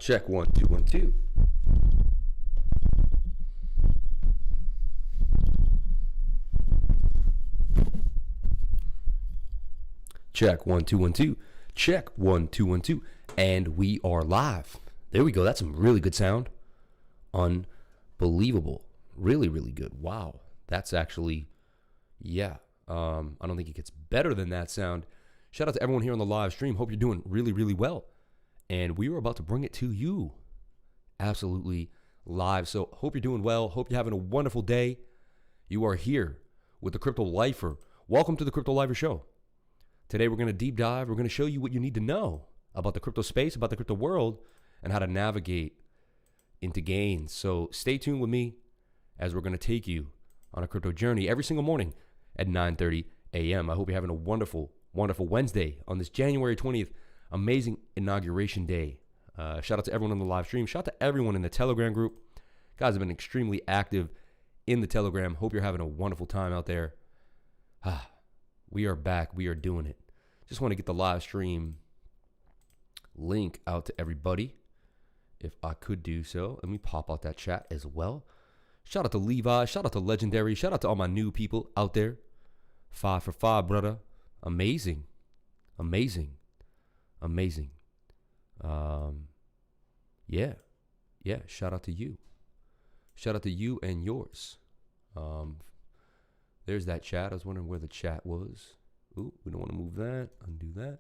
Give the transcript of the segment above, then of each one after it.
Check 1 2 1 2. Check 1 2 1 2. Check 1 2 1 2. And we are live. There we go. That's some really good sound. Unbelievable. Really, really good. Wow. That's actually, yeah. I don't think it gets better than that sound. Shout out to everyone here on the live stream. Hope you're doing really, really well. And we are about to bring it to you absolutely live. So hope you're doing well. Hope you're having a wonderful day. You are here with the Crypto Lifer. Welcome to the Crypto Lifer Show. Today we're going to deep dive. We're going to show you what you need to know about the crypto space, about the crypto world, and how to navigate into gains. So stay tuned with me as we're going to take you on a crypto journey every single morning at 9:30 a.m. I hope you're having a wonderful, wonderful Wednesday on this January 20th, amazing inauguration day. Shout out to everyone on the live stream. Shout out to everyone in the Telegram group. Guys have been extremely active in the Telegram. Hope you're having a wonderful time out there. We are back. We are doing it. Just want to get the live stream link out to everybody, if I could do so. Let me pop out that chat as well. Shout out to Levi. Shout out to Legendary. Shout out to all my new people out there. 5 for 5, brother. Amazing. Amazing. Amazing. Yeah. Shout out to you. Shout out to you and yours. There's that chat. I was wondering where the chat was. Ooh, we don't want to move that. Undo that.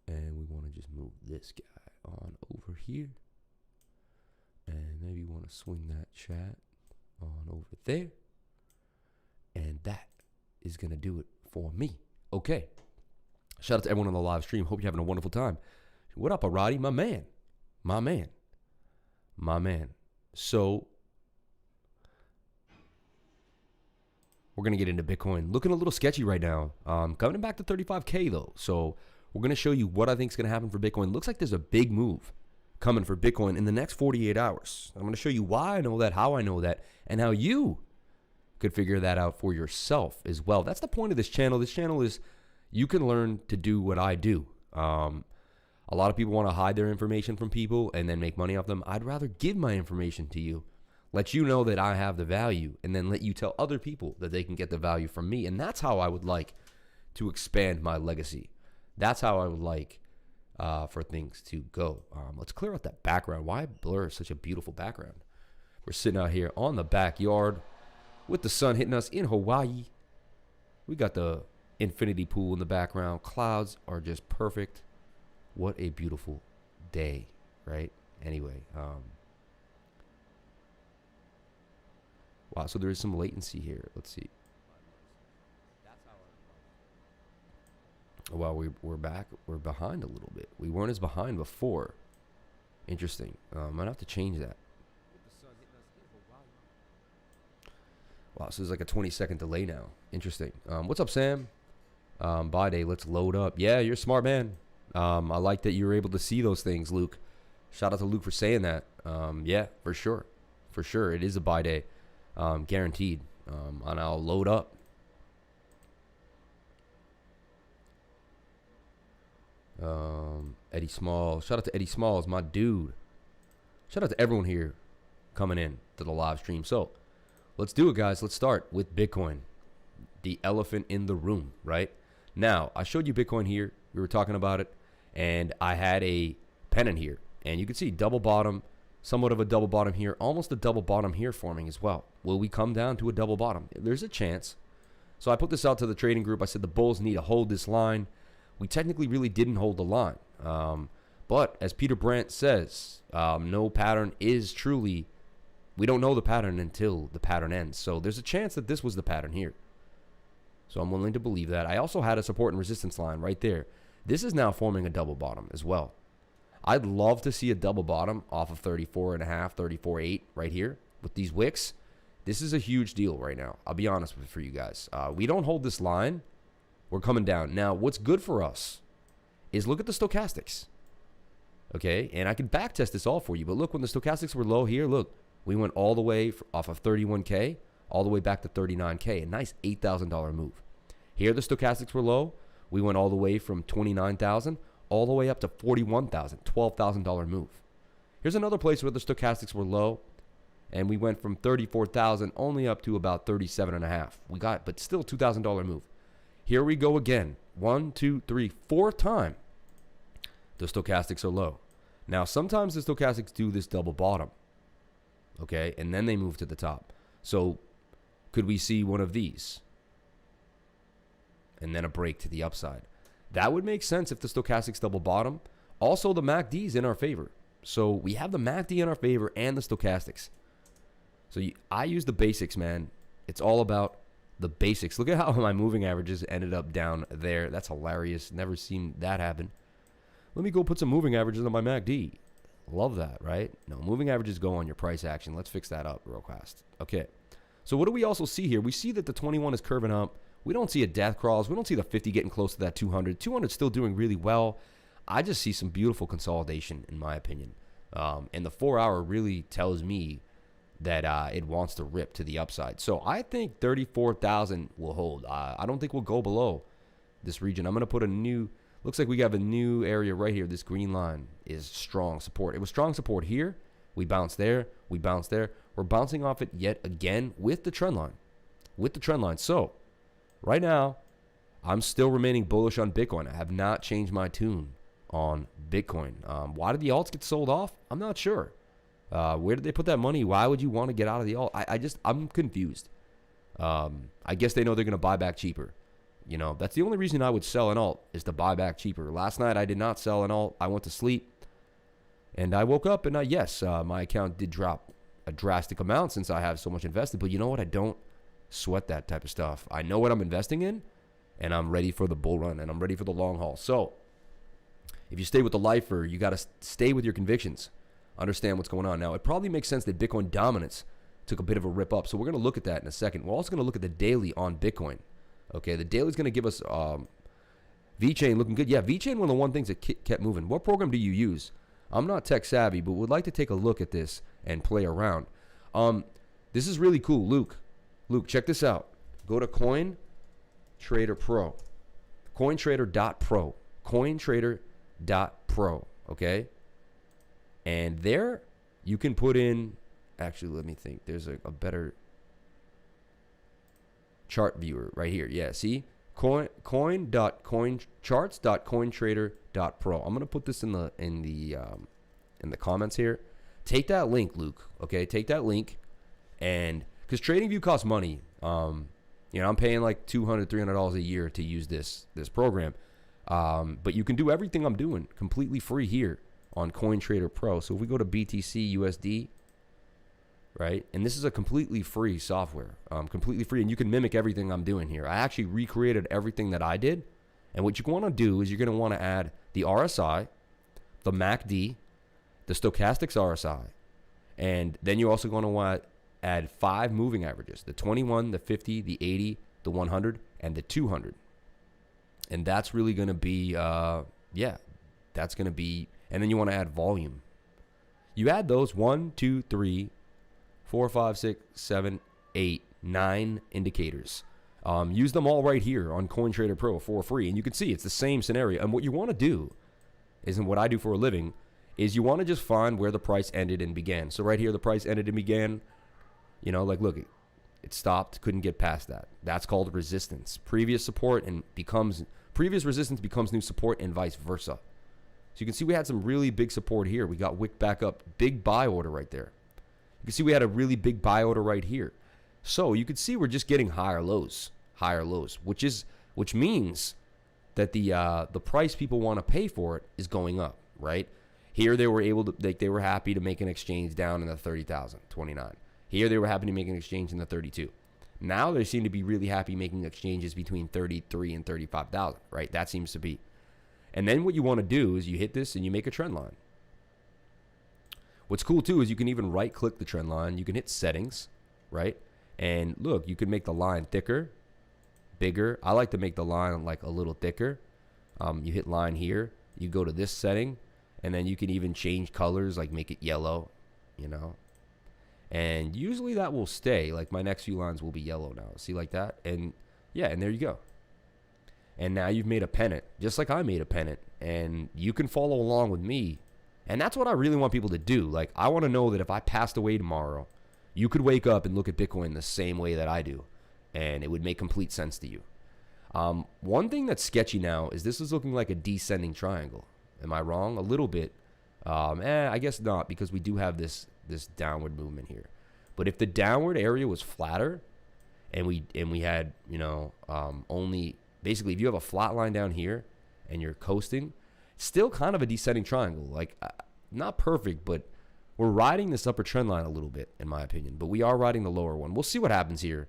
And we want to just move this guy on over here. And maybe want to swing that chat on over there. And that is going to do it for me. Okay. Shout out to everyone on the live stream. Hope you're having a wonderful time. What up, Arati? My man. My man. My man. So we're going to get into Bitcoin. Looking a little sketchy right now. Coming back to 35K though. So we're going to show you what I think is going to happen for Bitcoin. Looks like there's a big move coming for Bitcoin in the next 48 hours. I'm going to show you why I know that, how I know that, and how you could figure that out for yourself as well. That's the point of this channel. This channel is you can learn to do what I do. A lot of people want to hide their information from people and then make money off them. I'd rather give my information to you, let you know that I have the value, and then let you tell other people that they can get the value from me. And that's how I would like to expand my legacy. That's how I would like for things to go. Let's clear out that background. Why blur such a beautiful background? We're sitting out here on the backyard with the sun hitting us in Hawaii. We got the infinity pool in the background. Clouds are just perfect. What a beautiful day, right? Anyway, wow, so there is some latency here. Let's see. Wow, we're back. We're behind a little bit. We weren't as behind before. Interesting. Might have to change that. Wow, so there's like a 20-second delay now. Interesting. What's up, Sam? Bye day. Let's load up. Yeah, you're a smart man. I like that you were able to see those things, Luke. Shout out to Luke for saying that. Yeah, for sure. For sure. It is a buy day. Guaranteed. And I'll load up. Eddie Smalls. Shout out to Eddie Smalls, my dude. Shout out to everyone here coming in to the live stream. So let's do it, guys. Let's start with Bitcoin. The elephant in the room, right? Now, I showed you Bitcoin here. We were talking about it. And I had a pennant here. And you can see double bottom, somewhat of a double bottom here, almost a double bottom here forming as well. Will we come down to a double bottom? There's a chance. So I put this out to the trading group. I said the bulls need to hold this line. We technically really didn't hold the line. But as Peter Brandt says, no pattern is truly, we don't know the pattern until the pattern ends. So there's a chance that this was the pattern here. So I'm willing to believe that. I also had a support and resistance line right there. This is now forming a double bottom as well. I'd love to see a double bottom off of 34.5, 34.8 right here with these wicks. This is a huge deal right now. I'll be honest for you guys. We don't hold this line. We're coming down. Now, what's good for us is look at the stochastics. Okay, and I can back test this all for you. But look, when the stochastics were low here, look, we went all the way off of 31K all the way back to 39K. A nice $8,000 move. Here, the stochastics were low. We went all the way from 29,000 all the way up to 41,000, $12,000 move. Here's another place where the stochastics were low, and we went from 34,000 only up to about 37.5. We got, but still $2,000 move. Here we go again. 1, 2, 3, 4 time. The stochastics are low. Now, sometimes the stochastics do this double bottom, okay, and then they move to the top. So could we see one of these? And then a break to the upside. That would make sense if the stochastics double bottom. Also, the MACD is in our favor. So we have the MACD in our favor and the stochastics. So I use the basics, man. It's all about the basics. Look at how my moving averages ended up down there. That's hilarious. Never seen that happen. Let me go put some moving averages on my MACD. Love that, right? No, moving averages go on your price action. Let's fix that up real fast. Okay. So what do we also see here? We see that the 21 is curving up. We don't see a death crawls. We don't see the 50 getting close to that 200. 200 still doing really well. I just see some beautiful consolidation, in my opinion. And the 4-hour really tells me that it wants to rip to the upside. So I think 34,000 will hold. I don't think we'll go below this region. I'm going to put a new, looks like we have a new area right here. This green line is strong support. It was strong support here. We bounced there. We bounced there. We're bouncing off it yet again with the trend line. With the trend line. So right now, I'm still remaining bullish on Bitcoin. I have not changed my tune on Bitcoin. Why did the alts get sold off? I'm not sure. Where did they put that money? Why would you want to get out of the alt? I'm confused. I guess they know they're going to buy back cheaper. You know, that's the only reason I would sell an alt is to buy back cheaper. Last night, I did not sell an alt. I went to sleep and I woke up and yes, my account did drop a drastic amount since I have so much invested. But you know what? I don't sweat that type of stuff. I know what I'm investing in and I'm ready for the bull run and I'm ready for the long haul. So if you stay with the lifer, you got to stay with your convictions. Understand what's going on. Now, it probably makes sense that Bitcoin dominance took a bit of a rip up. So we're going to look at that in a second. We're also going to look at the daily on Bitcoin. Okay, the daily is going to give us VeChain looking good. Yeah, VeChain, one of the one things that kept moving. What program do you use? I'm not tech savvy, but would like to take a look at this and play around. This is really cool. Luke, check this out. Go to CoinTrader Pro. CoinTrader.pro. CoinTrader.pro. Okay? And there you can put in, actually, let me think. There's a better chart viewer right here. Yeah, see? Charts.cointrader.pro. I'm going to put this in the comments here. Take that link, Luke. Okay? Take that link, and because TradingView costs money. I'm paying like $200, $300 a year to use this program. But you can do everything I'm doing completely free here on CoinTrader Pro. So if we go to BTC USD, right, and this is a completely free software, completely free, and you can mimic everything I'm doing here. I actually recreated everything that I did, and what you want to do is you're going to want to add the RSI, the MACD, the stochastics RSI, and then you're also going to want to add 5 moving averages: the 21, the 50, the 80, the 100, and the 200. And that's really going to be, that's going to be, and then you want to add volume. You add those 1, 2, 3, 4, 5, 6, 7, 8, 9 indicators. Use them all right here on CoinTrader Pro for free. And you can see it's the same scenario. And what you want to do, isn't what I do for a living, is you want to just find where the price ended and began. So right here, the price ended and began. Look, it stopped, couldn't get past that. That's called resistance. Previous resistance becomes new support and vice versa. So you can see we had some really big support here. We got wicked back up. Big buy order right there. You can see we had a really big buy order right here. So you can see we're just getting higher lows, which means that the price people want to pay for it is going up, right? Here they were they were happy to make an exchange down in the 30,000, 29. Here they were happy to make an exchange in the 32. Now they seem to be really happy making exchanges between 33 and 35,000, right? That seems to be. And then what you want to do is you hit this and you make a trend line. What's cool too is you can even right click the trend line. You can hit settings, right? And look, you can make the line thicker, bigger. I like to make the line like a little thicker. You hit line here, you go to this setting, and then you can even change colors, like make it yellow, and usually that will stay. Like my next few lines will be yellow now. See, like that? And yeah, and there you go. And now you've made a pennant, just like I made a pennant. And you can follow along with me And that's what I really want people to do. Like, I want to know that if I passed away tomorrow, you could wake up and look at Bitcoin the same way that I do, and it would make complete sense to you. One thing that's sketchy now is this is looking like a descending triangle. Am I wrong? A little bit. I guess not, because we do have this downward movement here. But if the downward area was flatter, and we had, you know, only basically if you have a flat line down here and you're coasting, still kind of a descending triangle. Like, not perfect, but we're riding this upper trend line a little bit, in my opinion. But we are riding the lower one. We'll see what happens here.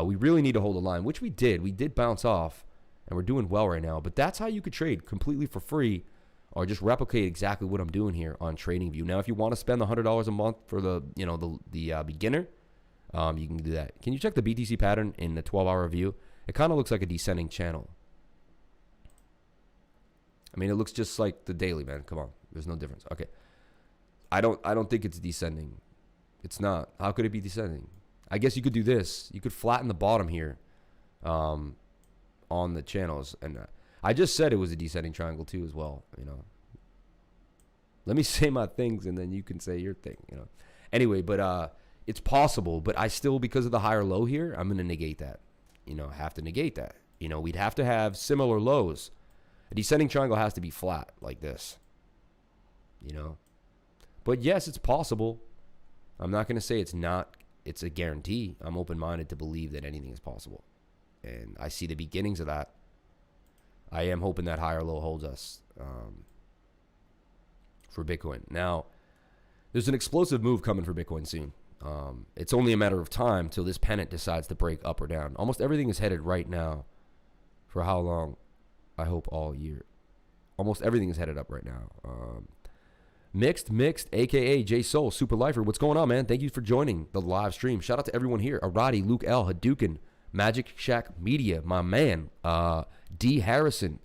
We really need to hold the line, which we did. We did bounce off, and we're doing well right now. But that's how you could trade completely for free, or just replicate exactly what I'm doing here on TradingView. Now, if you want to spend the $100 a month for the beginner, you can do that. Can you check the BTC pattern in the 12-hour view? It kind of looks like a descending channel. I mean, it looks just like the daily, man. Come on, there's no difference. Okay, I don't think it's descending. It's not. How could it be descending? I guess you could do this. You could flatten the bottom here, on the channels, and I just said it was a descending triangle too, as well. You know, let me say my things, and then you can say your thing. You know. Anyway, but it's possible. But I still, because of the higher low here, I'm gonna negate that. You know, have to negate that. You know, we'd have to have similar lows. A descending triangle has to be flat like this. You know, but yes, it's possible. I'm not gonna say it's not. It's a guarantee. I'm open-minded to believe that anything is possible. And I see the beginnings of that. I am hoping that higher low holds us for Bitcoin. Now, there's an explosive move coming for Bitcoin soon. It's only a matter of time till this pennant decides to break up or down. Almost everything is headed right now. For how long? I hope all year. Almost everything is headed up right now. Mixed, a.k.a. J Soul, Super Lifer. What's going on, man? Thank you for joining the live stream. Shout out to everyone here. Arati, Luke L, Hadouken, Magic Shack Media, my man. D. Harrison,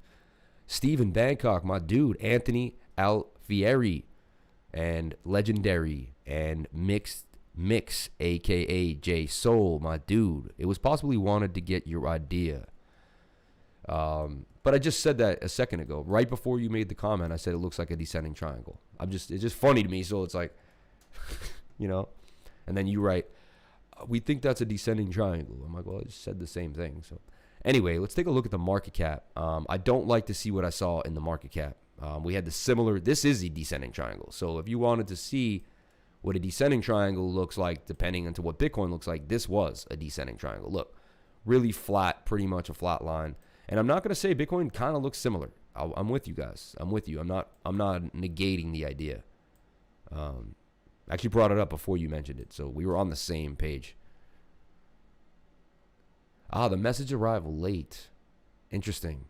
Steven Bangkok, my dude. Anthony Alfieri, and Legendary, and Mix, a.k.a. J Soul, my dude. It was possibly wanted to get your idea. But I just said that a second ago. Right before you made the comment, I said it looks like a descending triangle. It's just funny to me, so it's like, you know. And then you write, we think that's a descending triangle. I'm like, well, I just said the same thing. So anyway, let's take a look at the market cap. I don't like to see what I saw in the market cap. We had the similar, this is a descending triangle. So if you wanted to see what a descending triangle looks like, depending on what Bitcoin looks like, this was a descending triangle. Look, really flat, pretty much a flat line. And I'm not going to say Bitcoin kind of looks similar. I'm with you guys. I'm with you. I'm not negating the idea. Actually brought it up before you mentioned it, so we were on the same page. The message arrived late. Interesting.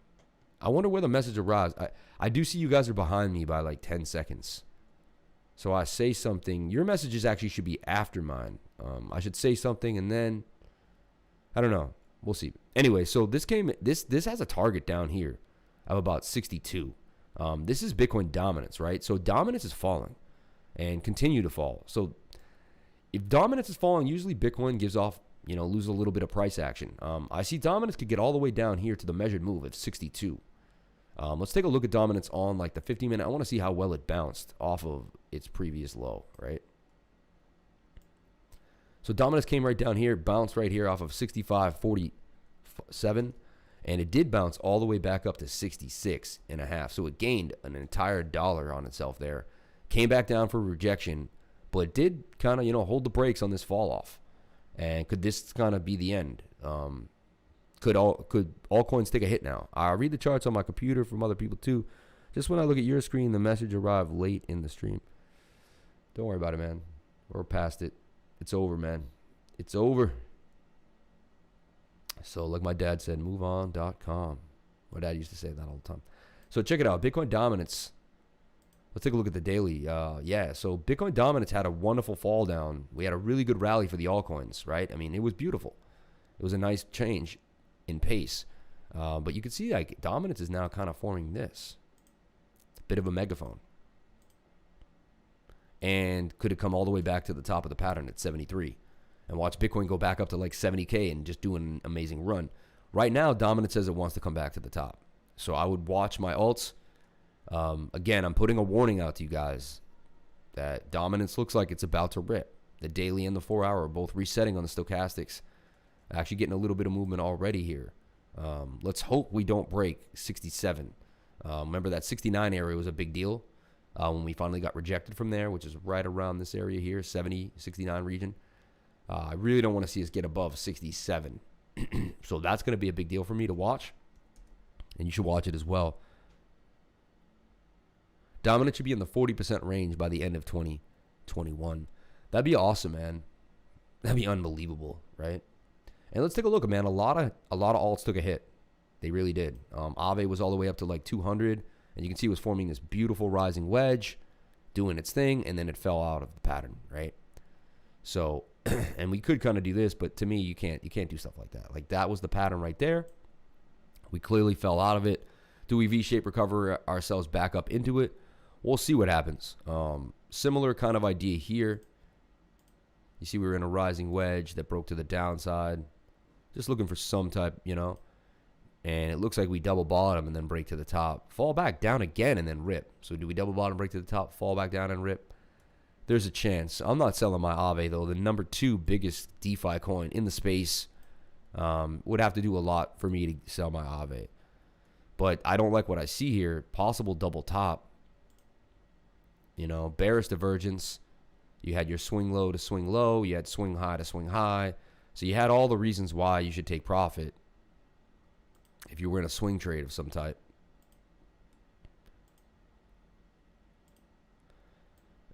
I wonder where the message arrives. I do see you guys are behind me by like 10 seconds. So I say something. Your messages actually should be after mine. I should say something and then, I don't know. We'll see. Anyway, so this has a target down here of about 62. This is Bitcoin dominance, right? So dominance is falling and continue to fall. So if dominance is falling, usually Bitcoin gives off, lose a little bit of price action. I see dominance could get all the way down here to the measured move of 62. Let's take a look at dominance on like the 50-minute. I want to see how well it bounced off of its previous low, right? So dominance came right down here, bounced right here off of 65.47, and it did bounce all the way back up to 66.5. So it gained an entire dollar on itself there. Came back down for rejection, but it did kind of, hold the brakes on this fall off. And could this kind of be the end? Could all coins take a hit now? I read the charts on my computer from other people too. Just when I look at your screen, the message arrived late in the stream. Don't worry about it, man. We're past it. It's over, man. It's over. So like my dad said, moveon.com. My dad used to say that all the time. So check it out. Bitcoin dominance. Let's take a look at the daily. So Bitcoin dominance had a wonderful fall down. We had a really good rally for the altcoins, right? I mean, it was beautiful. It was a nice change in pace. But you can see like dominance is now kind of forming this. Bit of a megaphone. And could it come all the way back to the top of the pattern at 73? And watch Bitcoin go back up to like 70K and just do an amazing run. Right now, dominance says it wants to come back to the top. So I would watch my alts. Again, I'm putting a warning out to you guys that dominance looks like it's about to rip. The daily and the 4-hour are both resetting on the stochastics. Actually getting a little bit of movement already here. Let's hope we don't break 67. Remember that 69 area was a big deal when we finally got rejected from there, which is right around this area here, 70, 69 region. I really don't want to see us get above 67. So that's going to be a big deal for me to watch. And you should watch it as well. Dominance should be in the 40% range by the end of 2021. That'd be awesome, man. That'd be unbelievable, right? And let's take a look, man. A lot of alts took a hit. They really did. Aave was all the way up to like 200, and you can see it was forming this beautiful rising wedge, doing its thing, and then it fell out of the pattern, right? So, and we could kind of do this, but to me, you can't do stuff like that. Like that was the pattern right there. We clearly fell out of it. Do we V-shape recover ourselves back up into it? We'll see what happens. Similar kind of idea here. You see we were in a rising wedge that broke to the downside. Just looking for some type, you know. And it looks like we double bottom and then break to the top. Fall back down again and then rip. So do we double bottom, break to the top, fall back down and rip? There's a chance. I'm not selling my Aave, though. The number 2 biggest DeFi coin in the space would have to do a lot for me to sell my Aave. But I don't like what I see here. Possible double top. You know, bearish divergence. You had your swing low to swing low. You had swing high to swing high. So you had all the reasons why you should take profit if you were in a swing trade of some type.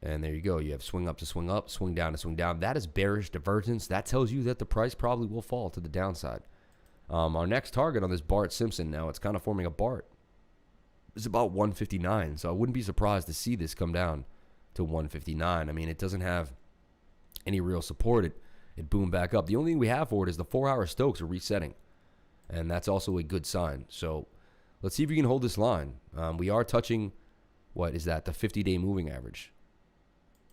And there you go. You have swing up to swing up, swing down to swing down. That is bearish divergence. That tells you that the price probably will fall to the downside. Our next target on this Bart Simpson, now it's kind of forming a Bart. It's about 159. So I wouldn't be surprised to see this come down to 159. I mean, it doesn't have any real support. It boomed back up. The only thing we have for it is the 4-hour Stokes are resetting. And that's also a good sign. So let's see if we can hold this line. We are touching, what is that? The 50-day moving average.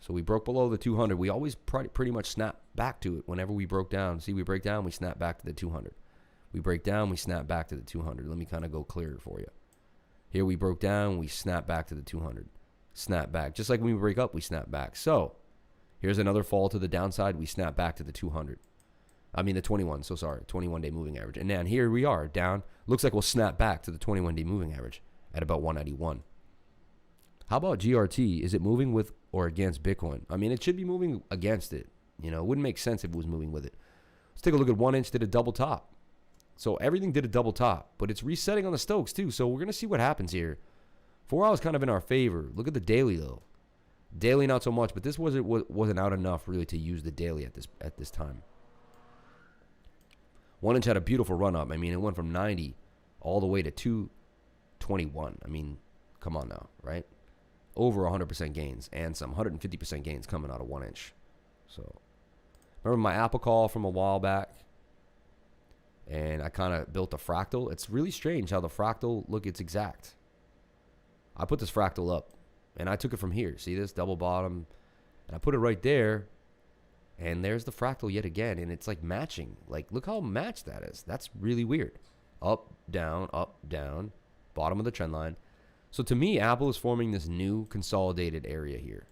So we broke below the 200. We always pretty much snap back to it whenever we broke down. See, we break down, we snap back to the 200. We break down, we snap back to the 200. Let me kind of go clearer for you. Here we broke down, we snap back to the 200. Snap back. Just like when we break up, we snap back. So here's another fall to the downside. We snap back to the 200. I mean the 21, so sorry, 21-day moving average. And then here we are, down. Looks like we'll snap back to the 21-day moving average at about 191. How about GRT? Is it moving with or against Bitcoin? I mean, it should be moving against it. You know, it wouldn't make sense if it was moving with it. Let's take a look at 1 inch did a double top. So everything did a double top, but it's resetting on the Stokes too. So we're going to see what happens here. 4 hours kind of in our favor. Look at the daily though. Daily not so much, but this wasn't out enough really to use the daily at this time. 1 inch had a beautiful run up. I mean, it went from 90 all the way to 221. I mean, come on now, right? Over 100% gains and some 150% gains coming out of 1 inch. So remember my Apple call from a while back, and I kind of built a fractal. It's really strange how the fractal, look, it's exact. I put this fractal up and I took it from here. See this double bottom, and I put it right there, and there's the fractal yet again, and it's like matching. Like, look how matched that is. That's really weird. Up, down, bottom of the trend line. So to me, Apple is forming this new consolidated area here.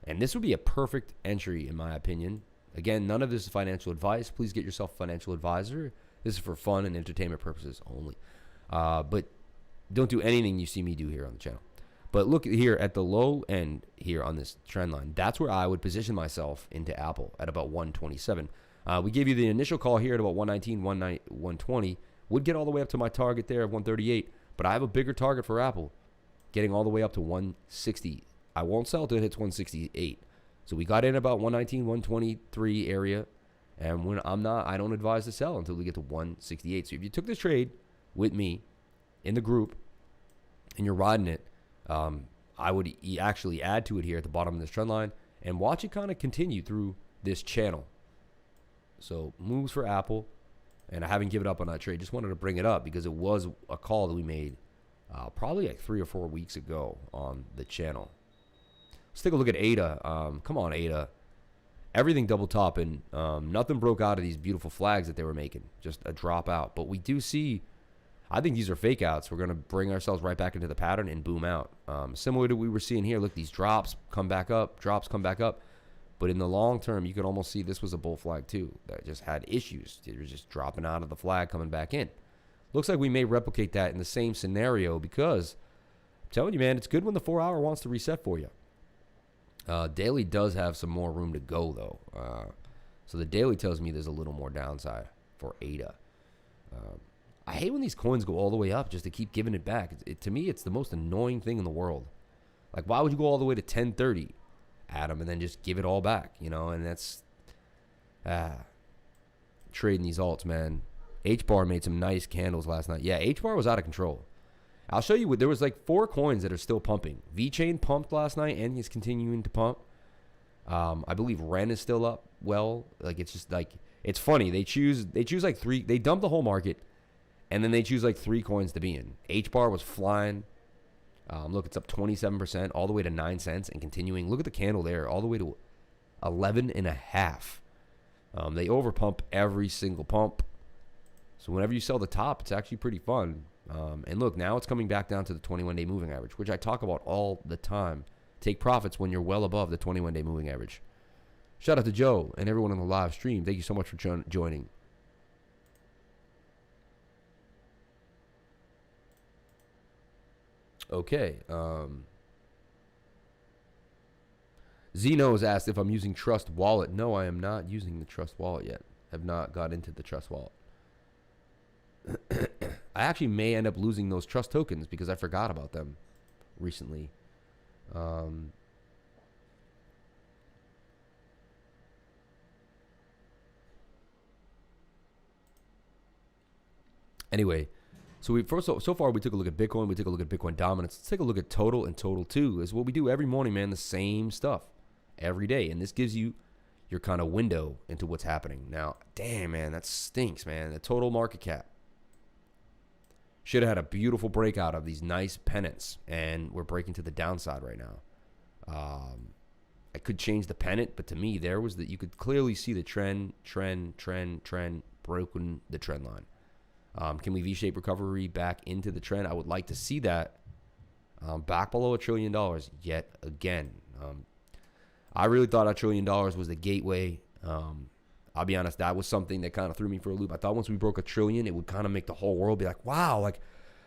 And this would be a perfect entry, in my opinion. Again, none of this is financial advice. Please get yourself a financial advisor. This is for fun and entertainment purposes only. But don't do anything you see me do here on the channel. But look here at the low end here on this trend line. That's where I would position myself into Apple at about 127. We gave you the initial call here at about 119, 120. Would get all the way up to my target there of 138. But I have a bigger target for Apple, getting all the way up to 160. I won't sell till it hits 168. So we got in about 119, 123 area. And when I don't advise to sell until we get to 168. So if you took this trade with me in the group and you're riding it, I would actually add to it here at the bottom of this trend line and watch it kind of continue through this channel. So moves for Apple. And I haven't given up on that trade. Just wanted to bring it up because it was a call that we made probably like 3 or 4 weeks ago on the channel. Let's take a look at ADA. Come on, ADA. Everything double topping. Nothing broke out of these beautiful flags that they were making. Just a drop out. But we do see I think these are fake outs. We're going to bring ourselves right back into the pattern and boom out. Similar to what we were seeing here. Look, these drops come back up, drops come back up. But in the long term, you could almost see this was a bull flag too that just had issues. It was just dropping out of the flag, coming back in. Looks like we may replicate that in the same scenario because I'm telling you, man, it's good when the 4 hour wants to reset for you. Daily does have some more room to go, though. So the daily tells me there's a little more downside for ADA. I hate when these coins go all the way up just to keep giving it back. To me, it's the most annoying thing in the world. Like, why would you go all the way to 1030, Adam, and then just give it all back, you know? And that's trading these alts, man. H-bar made some nice candles last night. Yeah, H-bar was out of control. I'll show you what there was like 4 coins that are still pumping. V-Chain pumped last night and he's continuing to pump. I believe Ren is still up. Well, like it's just like it's funny. They choose like 3. They dump the whole market, and then they choose like 3 coins to be in. H-bar was flying. Look, it's up 27% all the way to 9 cents and continuing. Look at the candle there, all the way to 11.5. They overpump every single pump. So whenever you sell the top, it's actually pretty fun. And look, now it's coming back down to the 21-day moving average, which I talk about all the time. Take profits when you're well above the 21-day moving average. Shout out to Joe and everyone on the live stream. Thank you so much for joining. Okay. Zeno has asked if I'm using Trust Wallet. No, I am not using the Trust Wallet yet. Have not got into the Trust Wallet. I actually may end up losing those Trust tokens because I forgot about them recently. Anyway, so so far we took a look at Bitcoin. We took a look at Bitcoin dominance. Let's take a look at total and total too. Is what we do every morning, man. The same stuff every day, and this gives you your kind of window into what's happening. Now, damn, man, that stinks, man. The total market cap should have had a beautiful breakout of these nice pennants, and we're breaking to the downside right now. I could change the pennant, but to me, there was you could clearly see the trend broken the trend line. Can we V-shape recovery back into the trend? I would like to see that back below $1 trillion yet again. I really thought $1 trillion was the gateway. I'll be honest, that was something that kind of threw me for a loop. I thought once we broke $1 trillion, it would kind of make the whole world be like, wow, like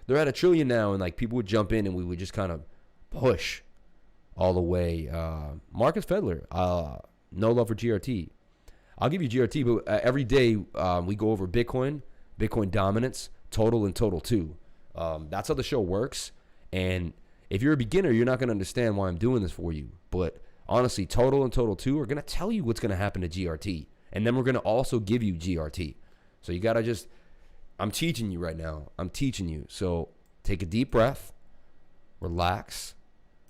they're at $1 trillion now, and like people would jump in and we would just kind of push all the way. Marcus Fedler, no love for GRT. I'll give you GRT, but every day we go over Bitcoin dominance, total, and total too. That's how the show works. And if you're a beginner, you're not going to understand why I'm doing this for you. But honestly, total and total too are going to tell you what's going to happen to GRT. And then we're going to also give you GRT. So you got to just, I'm teaching you right now. I'm teaching you. So take a deep breath, relax,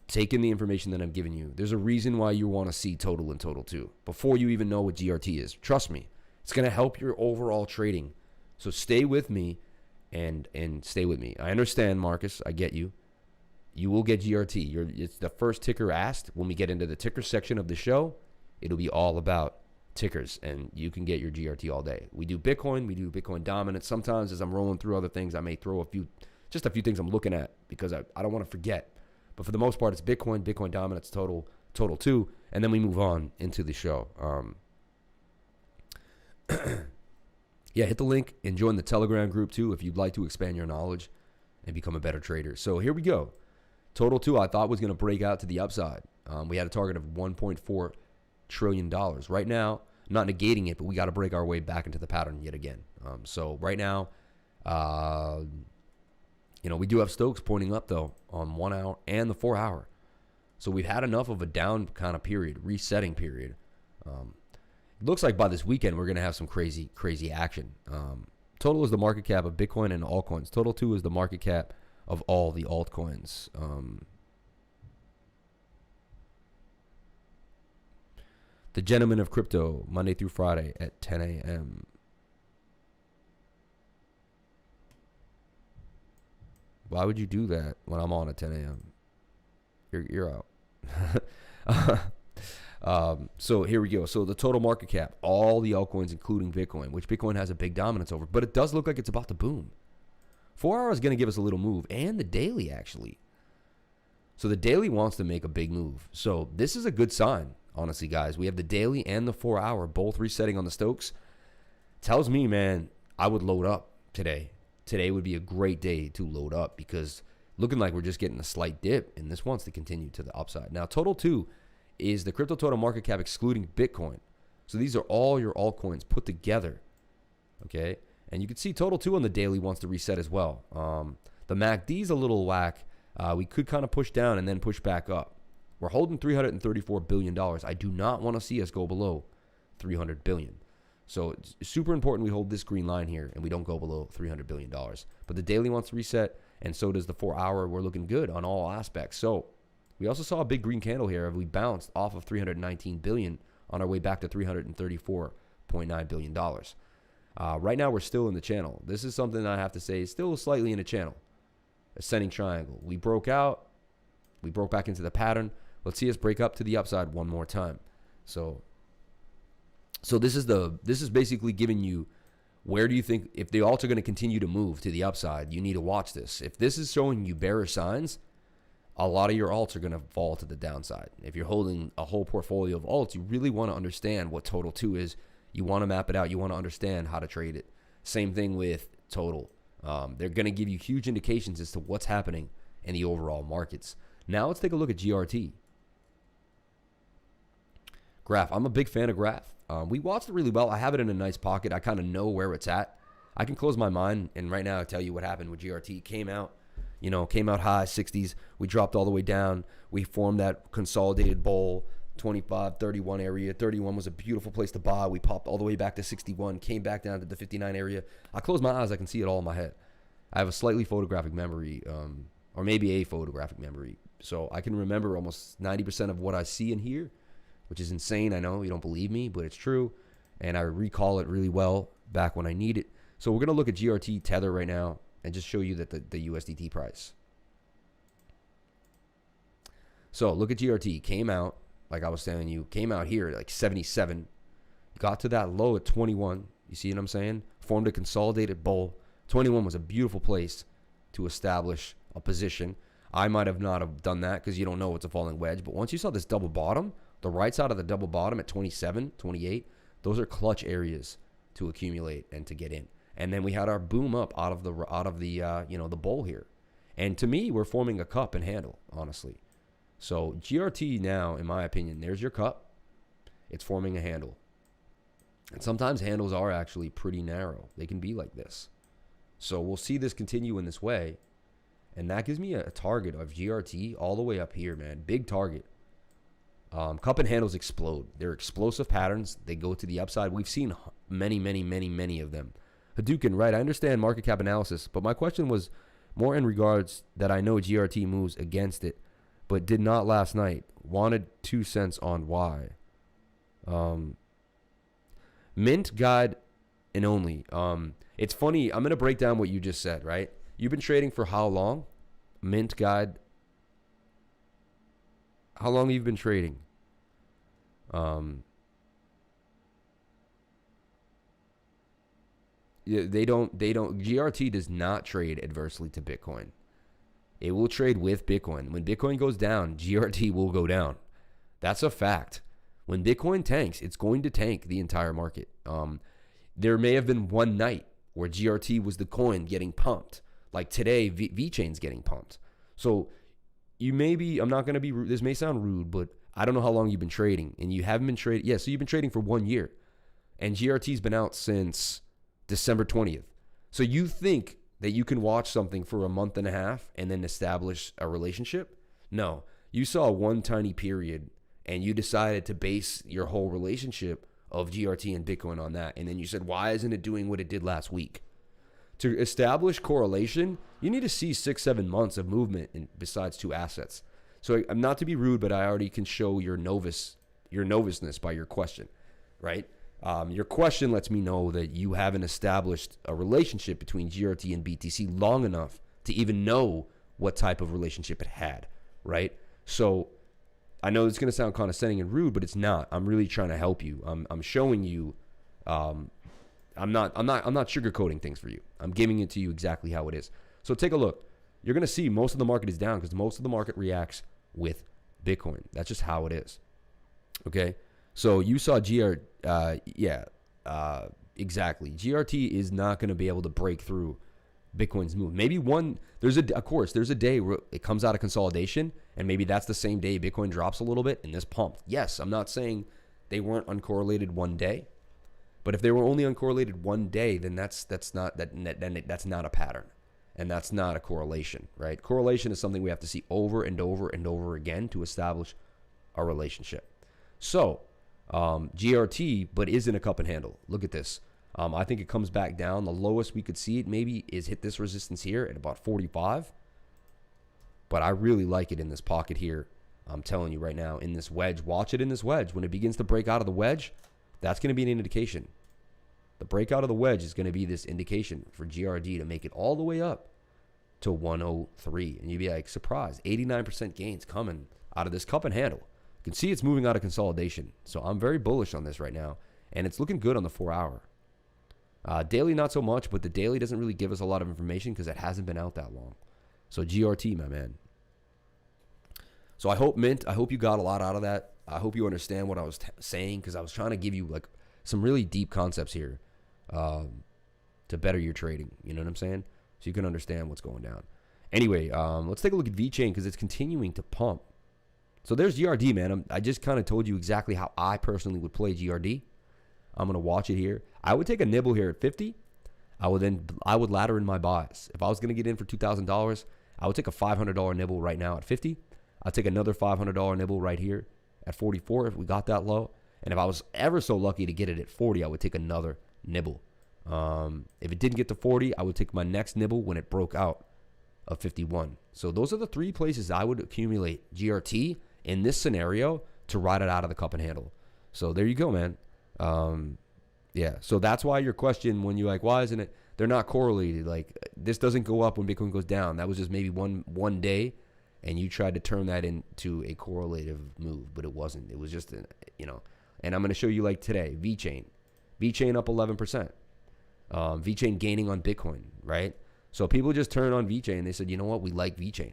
take in the information that I'm giving you. There's a reason why you want to see total and total too before you even know what GRT is. Trust me, it's going to help your overall trading. So stay with me and stay with me. I understand, Marcus. I get you. You will get GRT. It's the first ticker asked. When we get into the ticker section of the show, it'll be all about tickers, and you can get your GRT all day. We do Bitcoin dominance. Sometimes as I'm rolling through other things, I may throw a few things I'm looking at because I don't want to forget. But for the most part, it's Bitcoin dominance, total too, and then we move on into the show. Yeah, hit the link and join the Telegram group too if you'd like to expand your knowledge and become a better trader. So here we go. Total too, I thought was going to break out to the upside. We had a target of $1.4 trillion. Right now, not negating it, but we got to break our way back into the pattern yet again. So right now, we do have Stokes pointing up though on 1 hour and the 4 hour. So we've had enough of a down kind of period, resetting period. It looks like by this weekend we're going to have some crazy action. Total is the market cap of Bitcoin and altcoins. Total 2 is the market cap of all the altcoins. The Gentleman of Crypto, Monday through Friday at 10 a.m. Why would you do that when I'm on at 10 a.m.? You're out. So here we go. So the total market cap, all the altcoins, including Bitcoin, which Bitcoin has a big dominance over, but it does look like it's about to boom. 4 hour is going to give us a little move, and the daily actually. So the daily wants to make a big move. So this is a good sign, honestly, guys. We have the daily and the 4 hour both resetting on the Stokes. Tells me, man, I would load up today. Today would be a great day to load up because looking like we're just getting a slight dip, and this wants to continue to the upside. Now, total 2 is the crypto total market cap excluding Bitcoin. So these are all your altcoins put together, okay? And you can see total 2 on the daily wants to reset as well. The MACD is a little whack. We could kind of push down and then push back up. We're holding $334 billion. I do not want to see us go below $300 billion. So it's super important we hold this green line here and we don't go below $300 billion. But the daily wants to reset, and so does the 4 hour. We're looking good on all aspects. So we also saw a big green candle here. We bounced off of $319 billion on our way back to $334.9 billion. Right now, we're still in the channel. This is something I have to say is still slightly in the channel. Ascending triangle. We broke out. We broke back into the pattern. Let's see us break up to the upside one more time. So this is basically giving you, where do you think, if the alts are going to continue to move to the upside, you need to watch this. If this is showing you bearish signs, a lot of your alts are going to fall to the downside. If you're holding a whole portfolio of alts, you really want to understand what total 2 is. You want to map it out. You want to understand how to trade it. Same thing with total. They're going to give you huge indications as to what's happening in the overall markets. Now let's take a look at GRT. Graph. I'm a big fan of Graph. We watched it really well. I have it in a nice pocket. I kind of know where it's at. I can close my mind, and right now I'll tell you what happened with GRT. Came out high 60s. We dropped all the way down. We formed that consolidated bowl, 25, 31 area. 31 was a beautiful place to buy. We popped all the way back to 61, came back down to the 59 area. I close my eyes, I can see it all in my head. I have a slightly photographic memory, or maybe a photographic memory. So I can remember almost 90% of what I see and hear, which is insane. I know you don't believe me, but it's true. And I recall it really well back when I need it. So we're going to look at GRT Tether right now and just show you that the USDT price. So look at GRT. Came out, like I was telling you, came out here at like 77. Got to that low at 21. You see what I'm saying? Formed a consolidated bull. 21 was a beautiful place to establish a position. I might have not have done that because you don't know it's a falling wedge. But once you saw this double bottom, the right side of the double bottom at 27, 28, those are clutch areas to accumulate and to get in. And then we had our boom up out of the the bowl here. And to me, we're forming a cup and handle, honestly. So GRT now, in my opinion, there's your cup. It's forming a handle. And sometimes handles are actually pretty narrow. They can be like this. So we'll see this continue in this way. And that gives me a target of GRT all the way up here, man. Big target. Cup and handles explode. They're explosive patterns. They go to the upside. We've seen many, many, many, many of them. Hadouken, right? I understand market cap analysis, but my question was more in regards that I know GRT moves against it, but did not last night. Wanted 2 cents on why. Mint guide and only. It's funny. I'm going to break down what you just said, right? You've been trading for how long? Mint guide. How long have you been trading? They don't, GRT does not trade adversely to Bitcoin. It will trade with Bitcoin. When Bitcoin goes down, GRT will go down. That's a fact. When Bitcoin tanks, it's going to tank the entire market. There may have been one night where GRT was the coin getting pumped. Like today, VeChain's getting pumped. So you may be, I'm not going to be rude. This may sound rude, but I don't know how long you've been trading. And you haven't been trading. Yeah, so you've been trading for 1 year. And GRT's been out since December 20th. So you think that you can watch something for a month and a half and then establish a relationship? No. You saw one tiny period and you decided to base your whole relationship of GRT and Bitcoin on that. And then you said, why isn't it doing what it did last week? To establish correlation, you need to see 6-7 months of movement besides two assets. So I'm not to be rude, but I already can show your noviceness by your question, right? Your question lets me know that you haven't established a relationship between GRT and BTC long enough to even know what type of relationship it had, right? So I know it's going to sound condescending and rude, but it's not. I'm really trying to help you. I'm showing you. I'm not sugarcoating things for you. I'm giving it to you exactly how it is. So take a look. You're going to see most of the market is down because most of the market reacts with Bitcoin. That's just how it is. Okay. So you saw exactly. GRT is not going to be able to break through Bitcoin's move. Maybe there's a day where it comes out of consolidation, and maybe that's the same day Bitcoin drops a little bit and this pumped. Yes, I'm not saying they weren't uncorrelated one day, but if they were only uncorrelated one day, then that's not a pattern, and that's not a correlation, right? Correlation is something we have to see over and over and over again to establish a relationship. So GRT, but is in a cup and handle. Look at this. I think it comes back down. The lowest we could see it maybe is hit this resistance here at about 45. But I really like it in this pocket here. I'm telling you right now, in this wedge. Watch it in this wedge. When it begins to break out of the wedge, that's going to be an indication. The breakout of the wedge is going to be this indication for GRD to make it all the way up to 103. And you'd be like, surprised. 89% gains coming out of this cup and handle. You can see it's moving out of consolidation. So I'm very bullish on this right now. And it's looking good on the 4-hour. Daily, not so much, but the daily doesn't really give us a lot of information because it hasn't been out that long. So GRT, my man. So I hope, Mint, I hope you got a lot out of that. I hope you understand what I was saying, because I was trying to give you like some really deep concepts here to better your trading. You know what I'm saying? So you can understand what's going down. Anyway, let's take a look at VeChain because it's continuing to pump. So there's GRD, man. I just kind of told you exactly how I personally would play GRD. I'm going to watch it here. I would take a nibble here at 50. I would ladder in my buys. If I was going to get in for $2,000, I would take a $500 nibble right now at 50. I'd take another $500 nibble right here at 44 if we got that low. And if I was ever so lucky to get it at 40, I would take another nibble. If it didn't get to 40, I would take my next nibble when it broke out of 51. So those are the three places I would accumulate GRT in this scenario to ride it out of the cup and handle. So there you go, man. Yeah, so that's why your question when you're like, why isn't it? They're not correlated. Like, this doesn't go up when Bitcoin goes down. That was just maybe one day, and you tried to turn that into a correlative move, but it wasn't. It was just, and I'm going to show you like today, VeChain up 11%. VeChain gaining on Bitcoin, right? So people just turn on VeChain. They said, you know what? We like VeChain.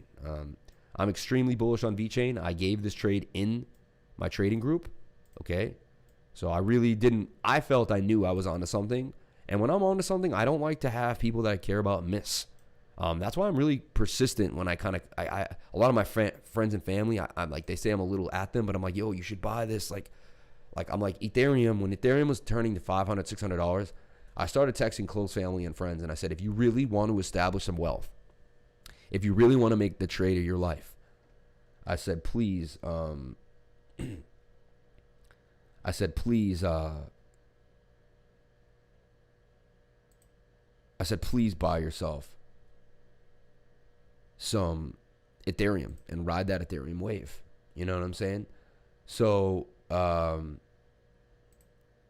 I'm extremely bullish on VeChain. I gave this trade in my trading group, okay? So I felt I knew I was onto something. And when I'm onto something, I don't like to have people that I care about miss. That's why I'm really persistent when I a lot of my friends and family, I'm like, they say I'm a little at them, but I'm like, yo, you should buy this. Like I'm like Ethereum, when Ethereum was turning to $500, $600, I started texting close family and friends. And I said, if you really want to establish some wealth, if you really want to make the trade of your life, I said, please, please buy yourself some Ethereum and ride that Ethereum wave. You know what I'm saying? So,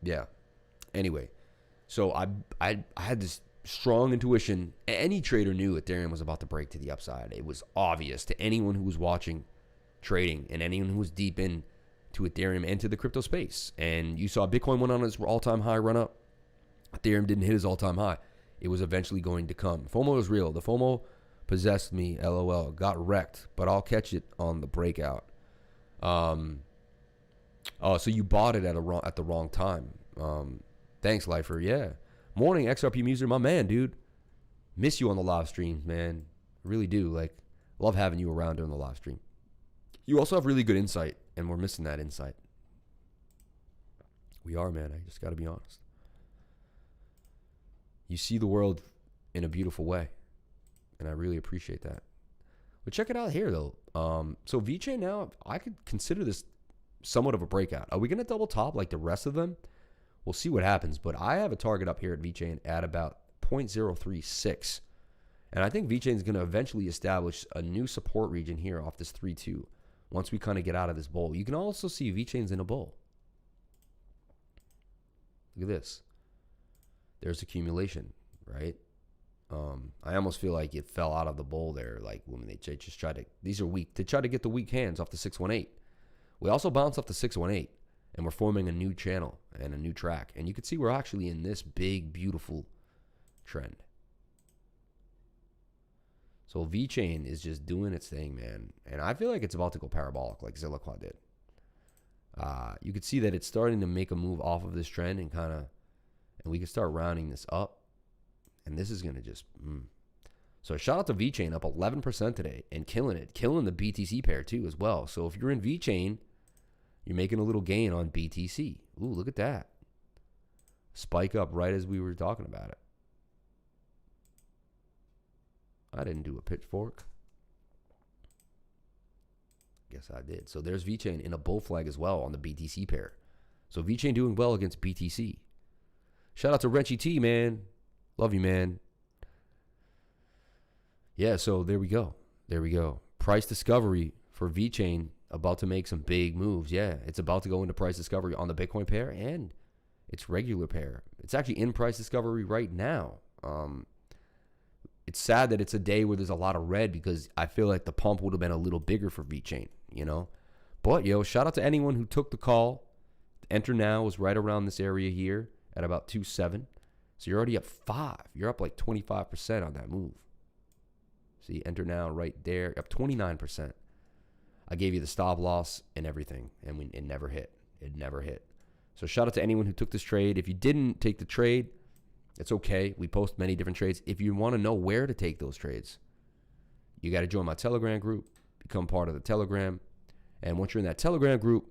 yeah. Anyway, so I had this strong intuition. Any trader knew Ethereum was about to break to the upside. It was obvious to anyone who was watching trading and anyone who was deep in to Ethereum and to the crypto space. And you saw Bitcoin went on its all-time high run up. Ethereum didn't hit his all-time high. It was eventually going to come. FOMO is real. The FOMO possessed me, LOL. Got wrecked, but I'll catch it on the breakout. Oh, so you bought it at the wrong time. Thanks, Lifer. Yeah. Morning, XRP user, my man, dude. Miss you on the live streams, man. Really do. Like, love having you around during the live stream. You also have really good insight, and we're missing that insight. We are, man. I just got to be honest. You see the world in a beautiful way, and I really appreciate that. But check it out here, though. So VeChain now, I could consider this somewhat of a breakout. Are we going to double top like the rest of them? We'll see what happens, but I have a target up here at VeChain at about 0.036. And I think VeChain is going to eventually establish a new support region here off this 3.2 once we kind of get out of this bull. You can also see VeChain's in a bull. Look at this. There's accumulation, right? I almost feel like it fell out of the bull there. Like when they just try to, these are weak. They try to get the weak hands off the 618. We also bounced off the 618, and we're forming a new channel and a new track. And you can see we're actually in this big, beautiful trend. So VeChain is just doing its thing, man. And I feel like it's about to go parabolic like Zilliqua did. You could see that it's starting to make a move off of this trend and and we can start rounding this up. And this is going to just, So shout out to VeChain, up 11% today and killing it. Killing the BTC pair too as well. So if you're in VeChain, you're making a little gain on BTC. Ooh, look at that. Spike up right as we were talking about it. I didn't do a pitchfork. Guess I did. So there's VeChain in a bull flag as well on the BTC pair. So VeChain doing well against BTC. Shout out to Wrenchy T, man. Love you, man. Yeah, so there we go. There we go. Price discovery for VeChain about to make some big moves. Yeah, it's about to go into price discovery on the Bitcoin pair and its regular pair. It's actually in price discovery right now. It's sad that it's a day where there's a lot of red because I feel like the pump would have been a little bigger for VeChain, you know? But, shout out to anyone who took the call. Enter now was right around this area here at about 2.7. So you're already up 5. You're up like 25% on that move. See, enter now right there, up 29%. I gave you the stop loss and everything, and it never hit. It never hit. So shout out to anyone who took this trade. If you didn't take the trade, it's okay. We post many different trades. If you want to know where to take those trades, you got to join my Telegram group, become part of the Telegram. And once you're in that Telegram group,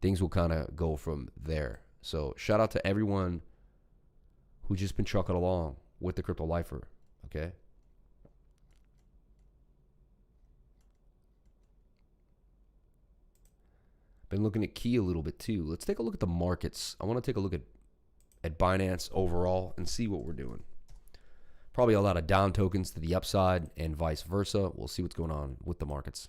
things will kind of go from there. So shout out to everyone who's just been trucking along with the Crypto Lifer, okay? Been looking at Key a little bit too. Let's take a look at the markets. I want to take a look at Binance overall and see what we're doing. Probably a lot of down tokens to the upside and vice versa. We'll see what's going on with the markets.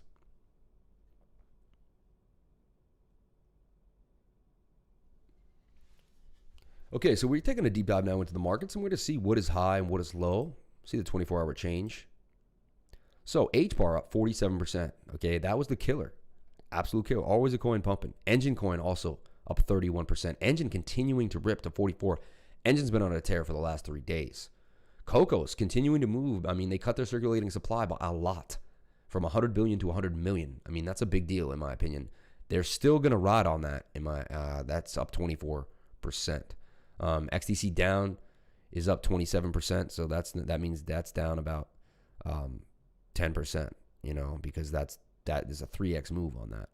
Okay, so we're taking a deep dive now into the markets, and we're going to see what is high and what is low. See the 24-hour change. So HBAR up 47%. Okay, that was the killer. Absolute killer. Always a coin pumping. Engine coin also up 31%. Engine continuing to rip to 44. Engine's been on a tear for the last 3 days. Coco's continuing to move. I mean, they cut their circulating supply by a lot, from 100 billion to 100 million. I mean, that's a big deal in my opinion. They're still going to ride on that. That's up 24%. XDC down is up 27%. So that means that's down about 10%, because that is a 3x move on that.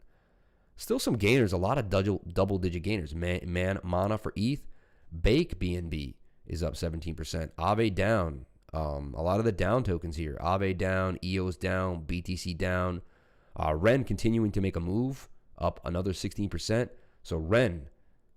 Still some gainers, a lot of double-digit gainers. Mana for ETH, Bake BNB is up 17%. Aave down. A lot of the down tokens here. Aave down, EOS down, BTC down. Ren continuing to make a move, up another 16%. So Ren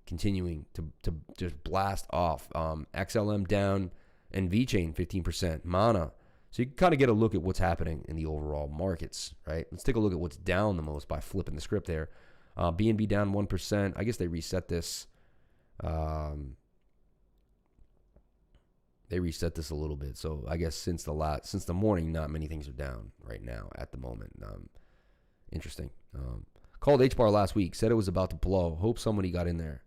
continuing to just blast off. XLM down and VeChain 15%. Mana. So you can kind of get a look at what's happening in the overall markets, right? Let's take a look at what's down the most by flipping the script there. BNB down 1%. I guess they reset this. They reset this a little bit. So I guess since the morning, not many things are down right now at the moment. Interesting. Called HBAR last week. Said it was about to blow. Hope somebody got in there.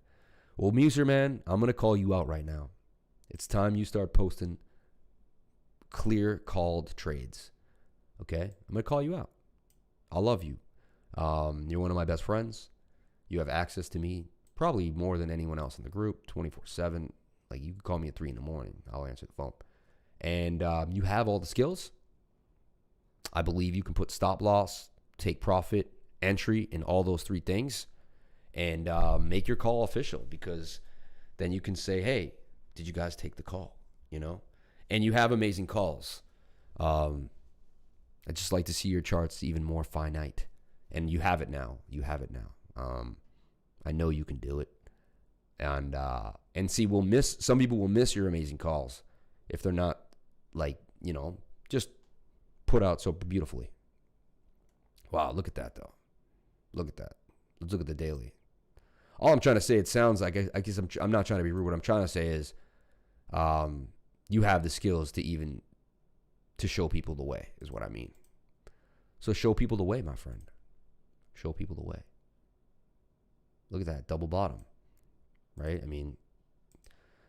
Well, Muser, man, I'm going to call you out right now. It's time you start posting clear called trades. Okay? I'm going to call you out. I love you. You're one of my best friends. You have access to me probably more than anyone else in the group, 24/7. Like, you can call me at 3 in the morning. I'll answer the phone. And you have all the skills. I believe you can put stop loss, take profit, entry in all those 3 things, and make your call official, because then you can say, hey, did you guys take the call? And you have amazing calls. I'd just like to see your charts even more finite. And you have it now. I know you can do it. And see, some people will miss your amazing calls if they're not, just put out so beautifully. Wow, look at that, though. Look at that. Let's look at the daily. All I'm trying to say, it sounds like, I guess I'm not trying to be rude. What I'm trying to say is, you have the skills to show people the way, is what I mean. So show people the way, my friend. Show people the way. Look at that, double bottom, right? I mean,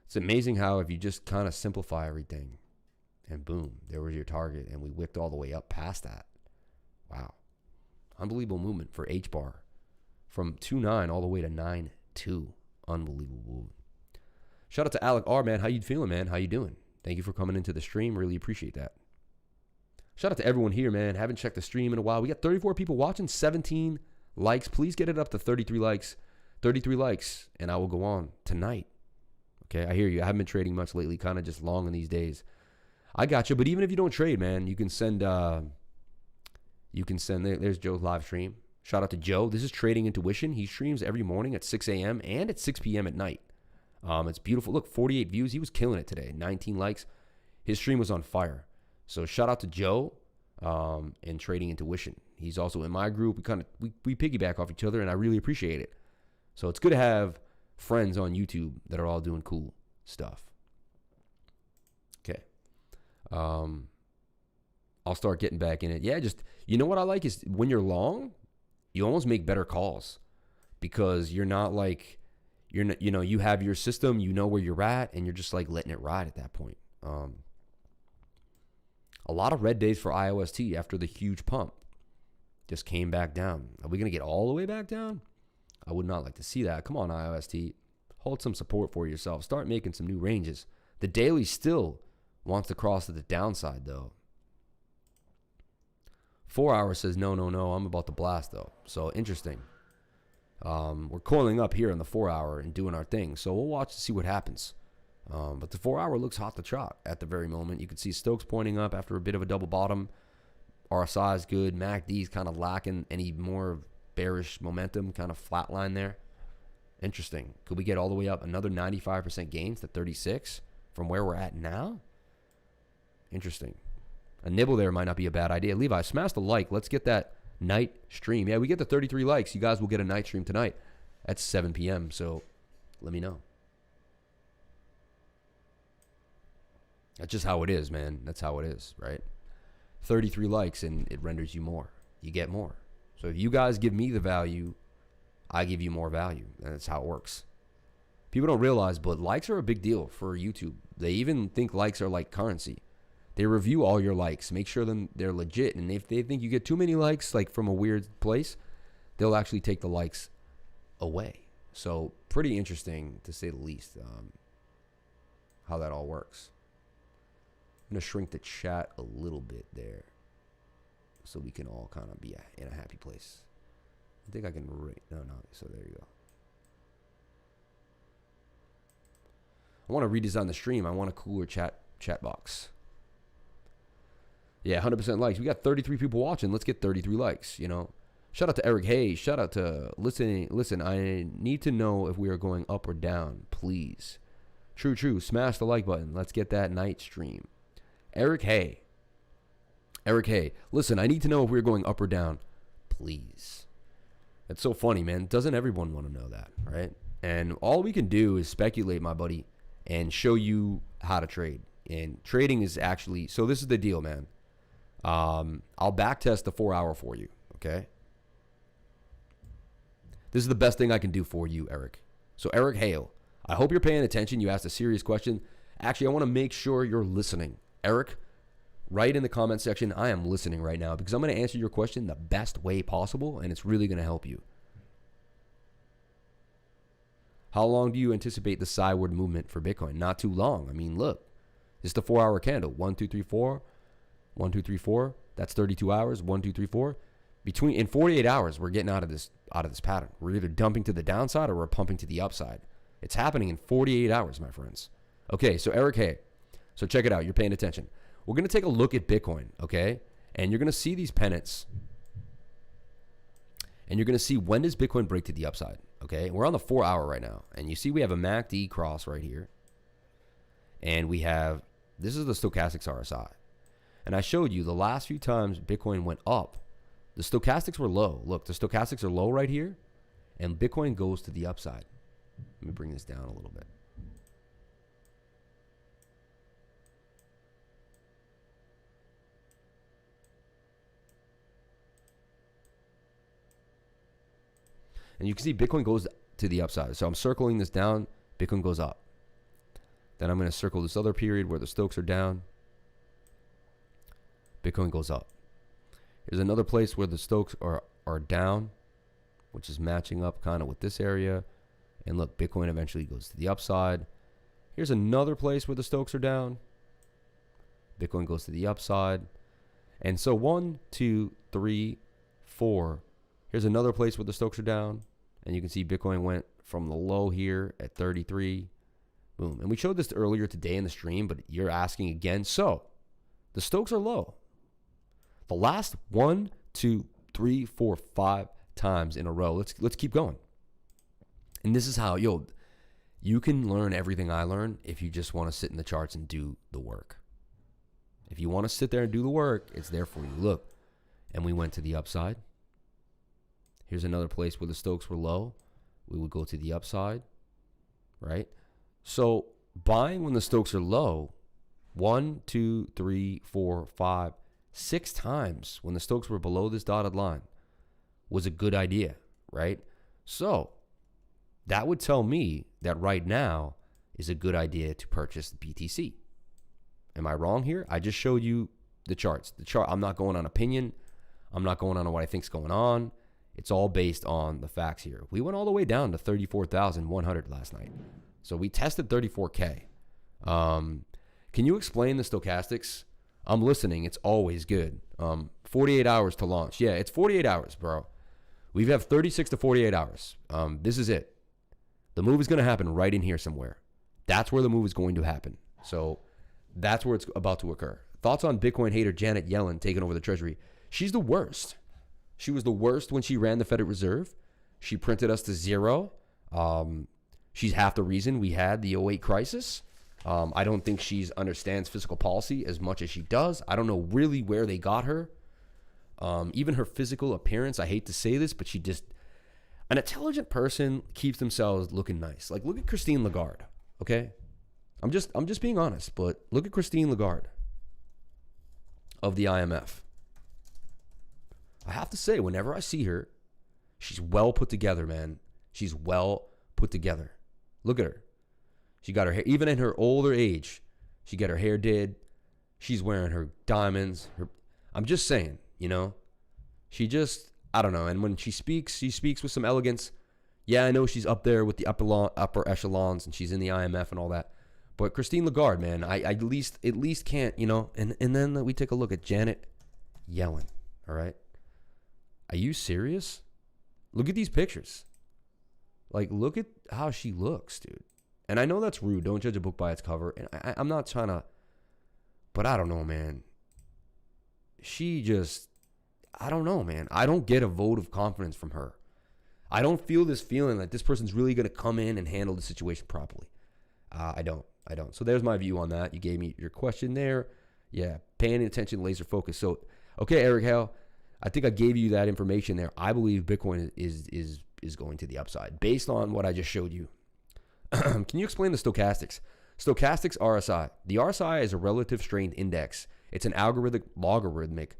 it's amazing how if you just kind of simplify everything, And boom, there was your target. And we wicked all the way up past that. Wow. Unbelievable movement for H-bar. From 2.9 all the way to 9.2. Unbelievable. Shout out to Alec R, man. How you feeling, man? How you doing? Thank you for coming into the stream. Really appreciate that. Shout out to everyone here, man. Haven't checked the stream in a while. We got 34 people watching, 17 likes. Please get it up to 33 likes. 33 likes, and I will go on tonight. Okay, I hear you. I haven't been trading much lately, kind of just long in these days. I got you, but even if you don't trade, man, you can send, there's Joe's live stream. Shout out to Joe. This is Trading Intuition. He streams every morning at 6 a.m. and at 6 p.m. at night. It's beautiful. Look, 48 views. He was killing it today. 19 likes. His stream was on fire. So shout out to Joe and Trading Intuition. He's also in my group. We piggyback off each other, and I really appreciate it. So it's good to have friends on YouTube that are all doing cool stuff. Okay. I'll start getting back in it. Yeah, just, you know what I like is when you're long, you almost make better calls because you're not like, you have your system, you know where you're at, and you're just like letting it ride at that point. A lot of red days for IOST after the huge pump. Just came back down. Are we going to get all the way back down? I would not like to see that. Come on, IOST. Hold some support for yourself. Start making some new ranges. The daily still wants to cross to the downside, though. 4 hours says, no, I'm about to blast, though. So, interesting. We're coiling up here in the 4 hour and doing our thing. So, we'll watch to see what happens. But the 4 hour looks hot to trot at the very moment. You can see Stokes pointing up after a bit of a double bottom. RSI is good. MACD is kind of lacking any more bearish momentum, kind of flatline there. Interesting. Could we get all the way up another 95% gains to 36 from where we're at now? Interesting. A nibble there might not be a bad idea. Levi, smash the like. Let's get that night stream. Yeah, we get the 33 likes. You guys will get a night stream tonight at 7 p.m. So let me know. That's just how it is, man. That's how it is, right? 33 likes and it renders you more. You get more. So if you guys give me the value, I give you more value. And that's how it works. People don't realize, but likes are a big deal for YouTube. They even think likes are like currency. They review all your likes, make sure they're legit. And if they think you get too many likes, like from a weird place, they'll actually take the likes away. So pretty interesting, to say the least, how that all works. I'm going to shrink the chat a little bit there so we can all kind of be in a happy place. I think I can no, so there you go. I want to redesign the stream. I want a cooler chat box. Yeah, 100% likes. We got 33 people watching. Let's get 33 likes, you know. Shout out to Eric Hayes. Shout out to Listen, I need to know if we are going up or down, please. True. Smash the like button. Let's get that night stream. Eric Hay. Listen, I need to know if we're going up or down, please. That's so funny, man. Doesn't everyone want to know that, right? And all we can do is speculate, my buddy, and show you how to trade. And trading is actually, so this is the deal, man. I'll backtest the 4 hour for you, okay? This is the best thing I can do for you, Eric. So Eric Hale, I hope you're paying attention. You asked a serious question. Actually, I want to make sure you're listening. Eric, write in the comment section, I am listening right now because I'm going to answer your question the best way possible, and it's really going to help you. How long do you anticipate the sideward movement for Bitcoin? Not too long. I mean, look, it's the 4 hour candle. 1, 2, 3, 4. 1, 2, 3, 4. That's 32 hours. 1, 2, 3, 4. In 48 hours, we're getting out of this pattern. We're either dumping to the downside or we're pumping to the upside. It's happening in 48 hours, my friends. Okay, so Eric Hay. So check it out. You're paying attention. We're going to take a look at Bitcoin, okay? And you're going to see these pennants. And you're going to see when does Bitcoin break to the upside, okay? We're on the 4 hour right now. And you see we have a MACD cross right here. And we have, this is the stochastics RSI. And I showed you the last few times Bitcoin went up, the stochastics were low. Look, the stochastics are low right here. And Bitcoin goes to the upside. Let me bring this down a little bit. And you can see Bitcoin goes to the upside. So I'm circling this down. Bitcoin goes up. Then I'm going to circle this other period where the Stokes are down. Bitcoin goes up. Here's another place where the Stokes are down, which is matching up kind of with this area. And look, Bitcoin eventually goes to the upside. Here's another place where the Stokes are down. Bitcoin goes to the upside. And so 1, 2, 3, 4. Here's another place where the Stokes are down. And you can see Bitcoin went from the low here at 33. Boom. And we showed this earlier today in the stream, but you're asking again. So the Stokes are low. The last 1, 2, 3, 4, 5 times in a row. Let's keep going. And this is how, you can learn everything I learn if you just want to sit in the charts and do the work. If you want to sit there and do the work, it's there for you. Look, and we went to the upside. Here's another place where the Stokes were low. We would go to the upside, right? So buying when the Stokes are low, 1, 2, 3, 4, 5, 6 times when the Stokes were below this dotted line was a good idea, right? So that would tell me that right now is a good idea to purchase BTC. Am I wrong here? I just showed you the charts. I'm not going on opinion. I'm not going on what I think's going on. It's all based on the facts here. We went all the way down to 34,100 last night. So we tested 34K. Can you explain the stochastics? I'm listening. It's always good. 48 hours to launch. Yeah, it's 48 hours, bro. We have 36 to 48 hours. This is it. The move is going to happen right in here somewhere. That's where the move is going to happen. So that's where it's about to occur. Thoughts on Bitcoin hater Janet Yellen taking over the Treasury? She's the worst. She was the worst when she ran the Federal Reserve. She printed us to zero. She's half the reason we had the '08 crisis. I don't think she understands fiscal policy as much as she does. I don't know really where they got her. Even her physical appearance, I hate to say this, but an intelligent person keeps themselves looking nice. Like, look at Christine Lagarde, okay? I'm just being honest, but look at Christine Lagarde of the IMF. I have to say, whenever I see her, she's well put together, man. She's well put together. Look at her. She got her hair, even in her older age, she got her hair did. She's wearing her diamonds. I'm just saying, I don't know. And when she speaks with some elegance. Yeah, I know she's up there with the upper echelons and she's in the IMF and all that. But Christine Lagarde, man, I at least can't, and then we take a look at Janet Yellen, all right? Are you serious? Look at these pictures. Like, look at how she looks, dude. And I know that's rude. Don't judge a book by its cover. And I'm not trying to, but I don't know, man. I don't know, man. I don't get a vote of confidence from her. I don't feel this feeling that this person's really going to come in and handle the situation properly. I don't. So there's my view on that. You gave me your question there. Yeah, paying attention, laser focus. So, okay, Eric Hale, I think I gave you that information there. I believe Bitcoin is going to the upside based on what I just showed you. Can you explain the stochastics? Stochastics RSI. The RSI is a relative strength index. It's an logarithmic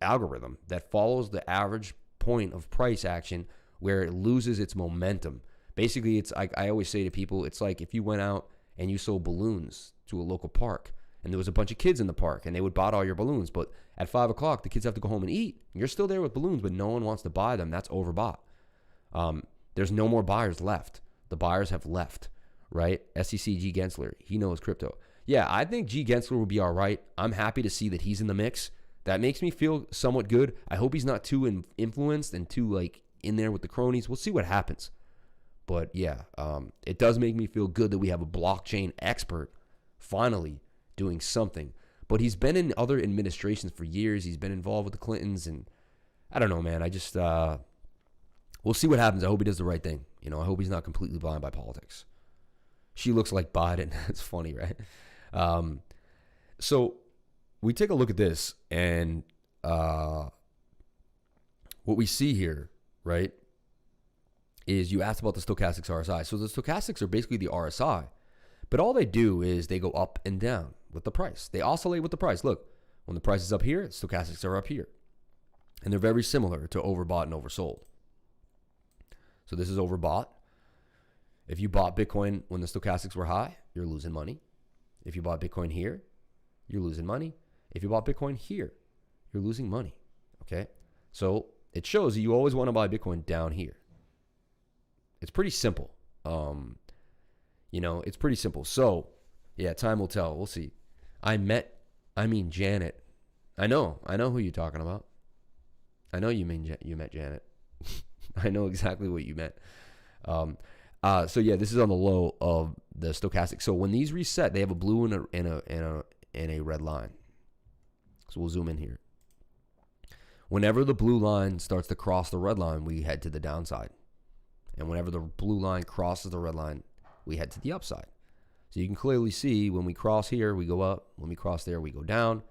algorithm that follows the average point of price action where it loses its momentum. Basically, it's like I always say to people, it's like if you went out and you sold balloons to a local park and there was a bunch of kids in the park and they would buy all your balloons, but at 5 o'clock, the kids have to go home and eat. You're still there with balloons, but no one wants to buy them. That's overbought. There's no more buyers left. The buyers have left, right? SEC G. Gensler, he knows crypto. Yeah, I think G. Gensler will be all right. I'm happy to see that he's in the mix. That makes me feel somewhat good. I hope he's not too influenced and too in there with the cronies. We'll see what happens. But yeah, it does make me feel good that we have a blockchain expert finally doing something. But he's been in other administrations for years. He's been involved with the Clintons, and I don't know, man. I just we'll see what happens. I hope he does the right thing. I hope he's not completely blind by politics. She looks like Biden. It's funny, right? So we take a look at this, and what we see here, right, is you asked about the stochastics RSI. So the stochastics are basically the RSI, but all they do is they go up and down with the price. They oscillate with the price. Look, when the price is up here, stochastics are up here. And they're very similar to overbought and oversold. So this is overbought. If you bought Bitcoin when the stochastics were high, you're losing money. If you bought Bitcoin here, you're losing money. If you bought Bitcoin here, you're losing money. Okay? So it shows you always want to buy Bitcoin down here. It's pretty simple. It's pretty simple. So, yeah, time will tell. We'll see. Janet. I know who you're talking about. I know you met Janet. I know exactly what you meant. So yeah, this is on the low of the stochastic. So when these reset, they have a blue and a red line. So we'll zoom in here. Whenever the blue line starts to cross the red line, we head to the downside. And whenever the blue line crosses the red line, we head to the upside. So you can clearly see when we cross here, we go up. When we cross there, we go down.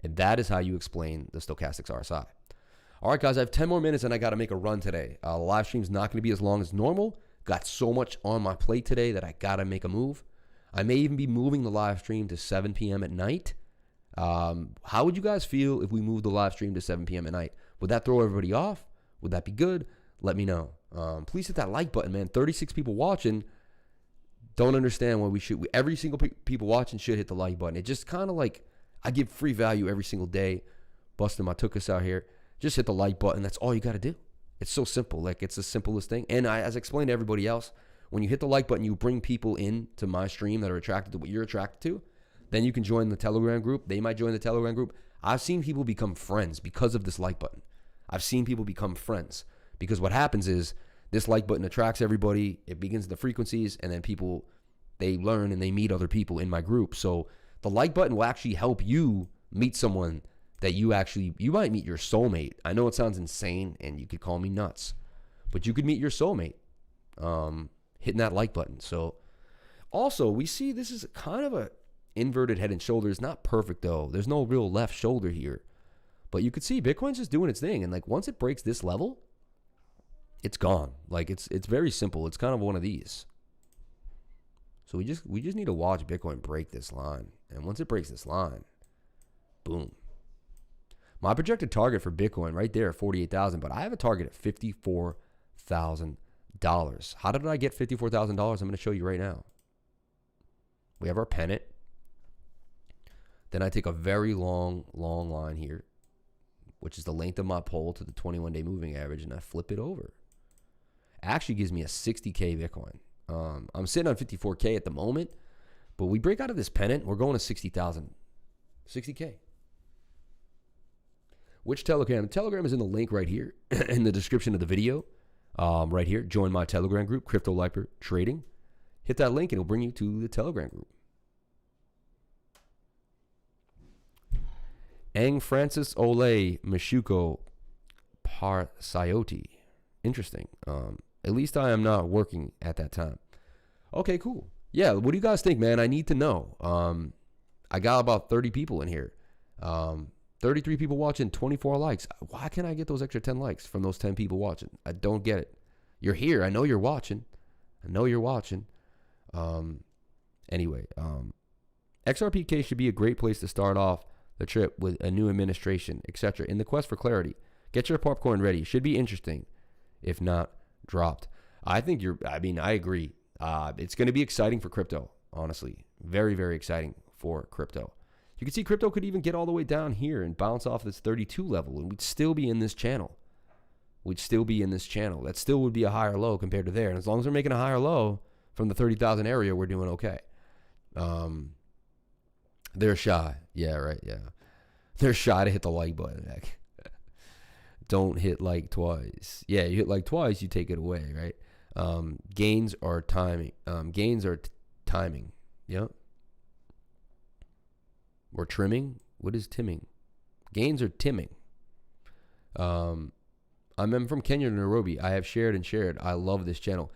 And that is how you explain the stochastics RSI. All right, guys, I have 10 more minutes and I got to make a run today. The live stream's not going to be as long as normal. Got so much on my plate today that I got to make a move. I may even be moving the live stream to 7 p.m. at night. How would you guys feel if we moved the live stream to 7 p.m. at night? Would that throw everybody off? Would that be good? Let me know. Please hit that like button, man. 36 people watching. Don't understand why we should. Every single people watching should hit the like button. It just kind of like, I give free value every single day. Busting my tuchus out here. Just hit the like button. That's all you got to do. It's so simple. Like, it's the simplest thing. And as I explained to everybody else, when you hit the like button, you bring people in to my stream that are attracted to what you're attracted to. Then you can join the Telegram group. They might join the Telegram group. I've seen people become friends because of this like button. I've seen people become friends because what happens is this like button attracts everybody. It begins the frequencies, and then people, they learn and they meet other people in my group. So the like button will actually help you meet someone that you might meet your soulmate. I know it sounds insane and you could call me nuts, but you could meet your soulmate hitting that like button. So also we see this is kind of a inverted head and shoulders. Not perfect though. There's no real left shoulder here, but you could see Bitcoin's just doing its thing. And like once it breaks this level, it's gone. Like it's very simple. It's kind of one of these. So we just need to watch Bitcoin break this line. And once it breaks this line, boom. My projected target for Bitcoin right there, 48,000, but I have a target at $54,000. How did I get $54,000? I'm going to show you right now. We have our pennant. Then I take a very long line here, which is the length of my pole to the 21-day moving average, and I flip it over. It actually gives me a 60K Bitcoin. I'm sitting on 54K at the moment, but we break out of this pennant, we're going to 60,000. 60K. Which Telegram? Telegram is in the link right here in the description of the video. Right here. Join my Telegram group, Crypto Liper Trading. Hit that link and it'll bring you to the Telegram group. Ang Francis Ole Mishuko Parsioti. Interesting. At least I am not working at that time. Okay, cool. Yeah, what do you guys think, man? I need to know. I got about 30 people in here. 33 people watching, 24 likes. Why can't I get those extra 10 likes from those 10 people watching? I don't get it. You're here. I know you're watching. Anyway, XRPK should be a great place to start off the trip with a new administration, etc. In the quest for clarity. Get your popcorn ready. It should be interesting, if not dropped. I agree. It's going to be exciting for crypto, honestly. Very, very exciting for crypto. You can see crypto could even get all the way down here and bounce off this 32 level, and we'd still be in this channel. That still would be a higher low compared to there. And as long as we're making a higher low from the 30,000 area, we're doing okay. They're shy. Yeah, right. Yeah. They're shy to hit the like button. Don't hit like twice. Yeah, you hit like twice, you take it away, right? Gains are timing. Timing. Yep. Or trimming. What is timming? Gains are timming. I'm from Kenya to Nairobi. I have shared and shared. I love this channel.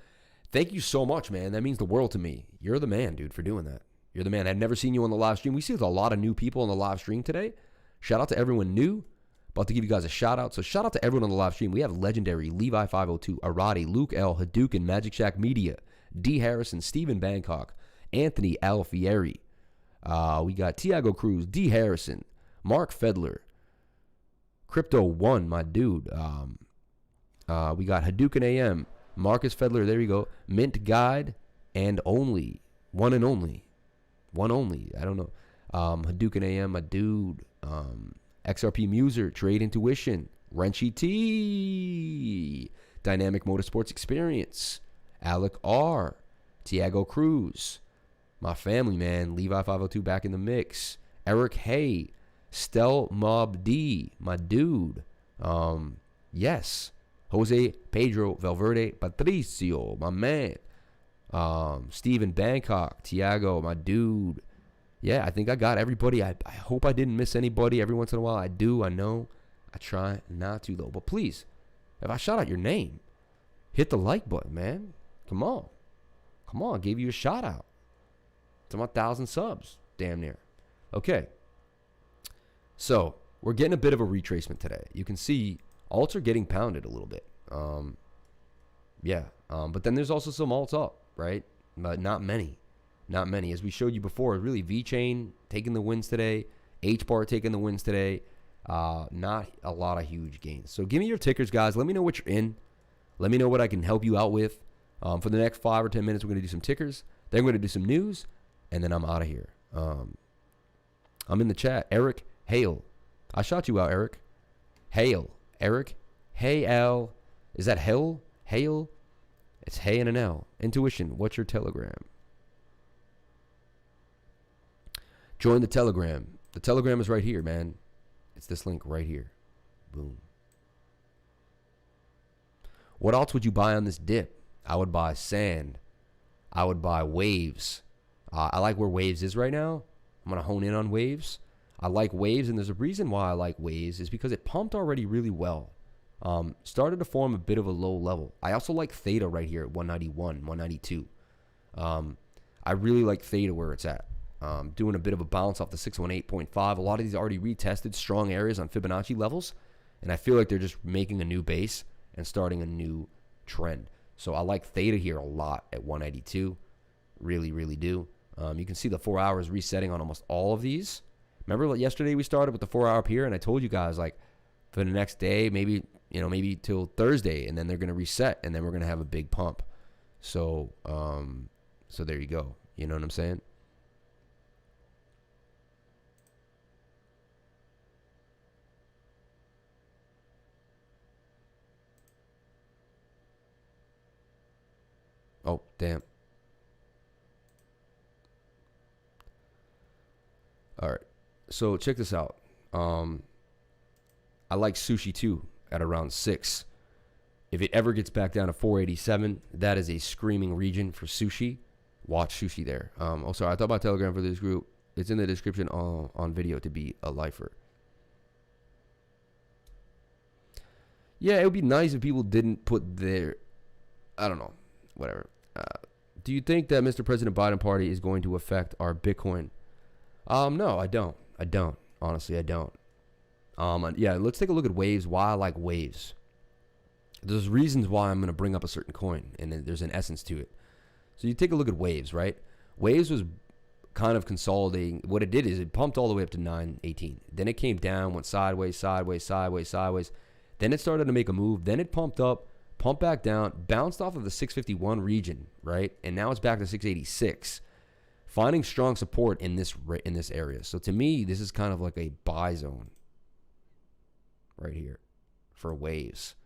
Thank you so much, man. That means the world to me. You're the man, dude, for doing that. You're the man. I've never seen you on the live stream. We see a lot of new people on the live stream today. Shout out to everyone new. About to give you guys a shout out. So shout out to everyone on the live stream. We have legendary Levi502, Arati, Luke L, Hadouken, Magic Shack Media, D Harrison, Stephen Bangkok, Anthony Alfieri. We got Tiago Cruz, D Harrison, Mark Fedler, Crypto One, my dude. We got Hadouken AM, Marcus Fedler. There you go. Mint Guide and Only. One only. I don't know. Hadouken AM, my dude. XRP Muser, Trade Intuition, Wrenchy T, Dynamic Motorsports Experience, Alec R, Tiago Cruz, my family, man, Levi 502 back in the mix, Eric Hay, Stel Mob D, my dude, yes, Jose Pedro Valverde Patricio, my man, Steven Bangkok, Tiago, my dude. Yeah, I think I got everybody. I hope I didn't miss anybody. Every once in a while I do, I know. I try not to, though. But please, if I shout out your name, hit the like button, man. Come on. Come on, I gave you a shout out. It's about 1,000 subs, damn near. Okay. So, we're getting a bit of a retracement today. You can see alts are getting pounded a little bit. But then there's also some alts up, right? But not many. Not many. As we showed you before, really VeChain taking the wins today. HBAR taking the wins today. Not a lot of huge gains. So give me your tickers, guys. Let me know what you're in. Let me know what I can help you out with. For the next 5 or 10 minutes, we're going to do some tickers. Then we're going to do some news. And then I'm out of here. I'm in the chat. Eric Hale. I shot you out, Eric. Hale. Eric. Hey, Al. Is that Hale? Hale? It's Hay and an L. Intuition. What's your Telegram? Join the Telegram. The Telegram is right here, man. It's this link right here. Boom. What else would you buy on this dip? I would buy sand. I would buy waves. I like where waves is right now. I'm going to hone in on waves. I like waves, and there's a reason why I like waves is because it pumped already really well. Started to form a bit of a low level. I also like theta right here at 191, 192. I really like theta where it's at. Doing a bit of a bounce off the 618.5. A lot of these already retested strong areas on Fibonacci levels, and I feel like they're just making a new base and starting a new trend. So I like theta here a lot at 192. Really, really do. You can see the 4 hours resetting on almost all of these. Remember yesterday we started with the 4 hour up here, and I told you guys like for the next day, maybe till Thursday, and then they're going to reset, and then we're going to have a big pump. So there you go. You know what I'm saying? Oh, damn. All right. So check this out. I like sushi too at around 6. If it ever gets back down to 487, that is a screaming region for sushi. Watch sushi there. Oh, sorry. I thought about Telegram for this group. It's in the description on video to be a lifer. Yeah, it would be nice if people didn't put their, I don't know, whatever. Do you think that Mr. President Biden party is going to affect our Bitcoin? No, I don't. Honestly, I don't. Yeah, let's take a look at waves. Why I like waves. There's reasons why I'm going to bring up a certain coin, and there's an essence to it. So you take a look at waves, right? Waves was kind of consolidating. What it did is it pumped all the way up to 918. Then it came down, went sideways, sideways, sideways, sideways. Then it started to make a move. Then it pumped up, pumped back down, bounced off of the 651 region, right? And now it's back to 686. Finding strong support in this area. So to me, this is kind of like a buy zone right here for waves.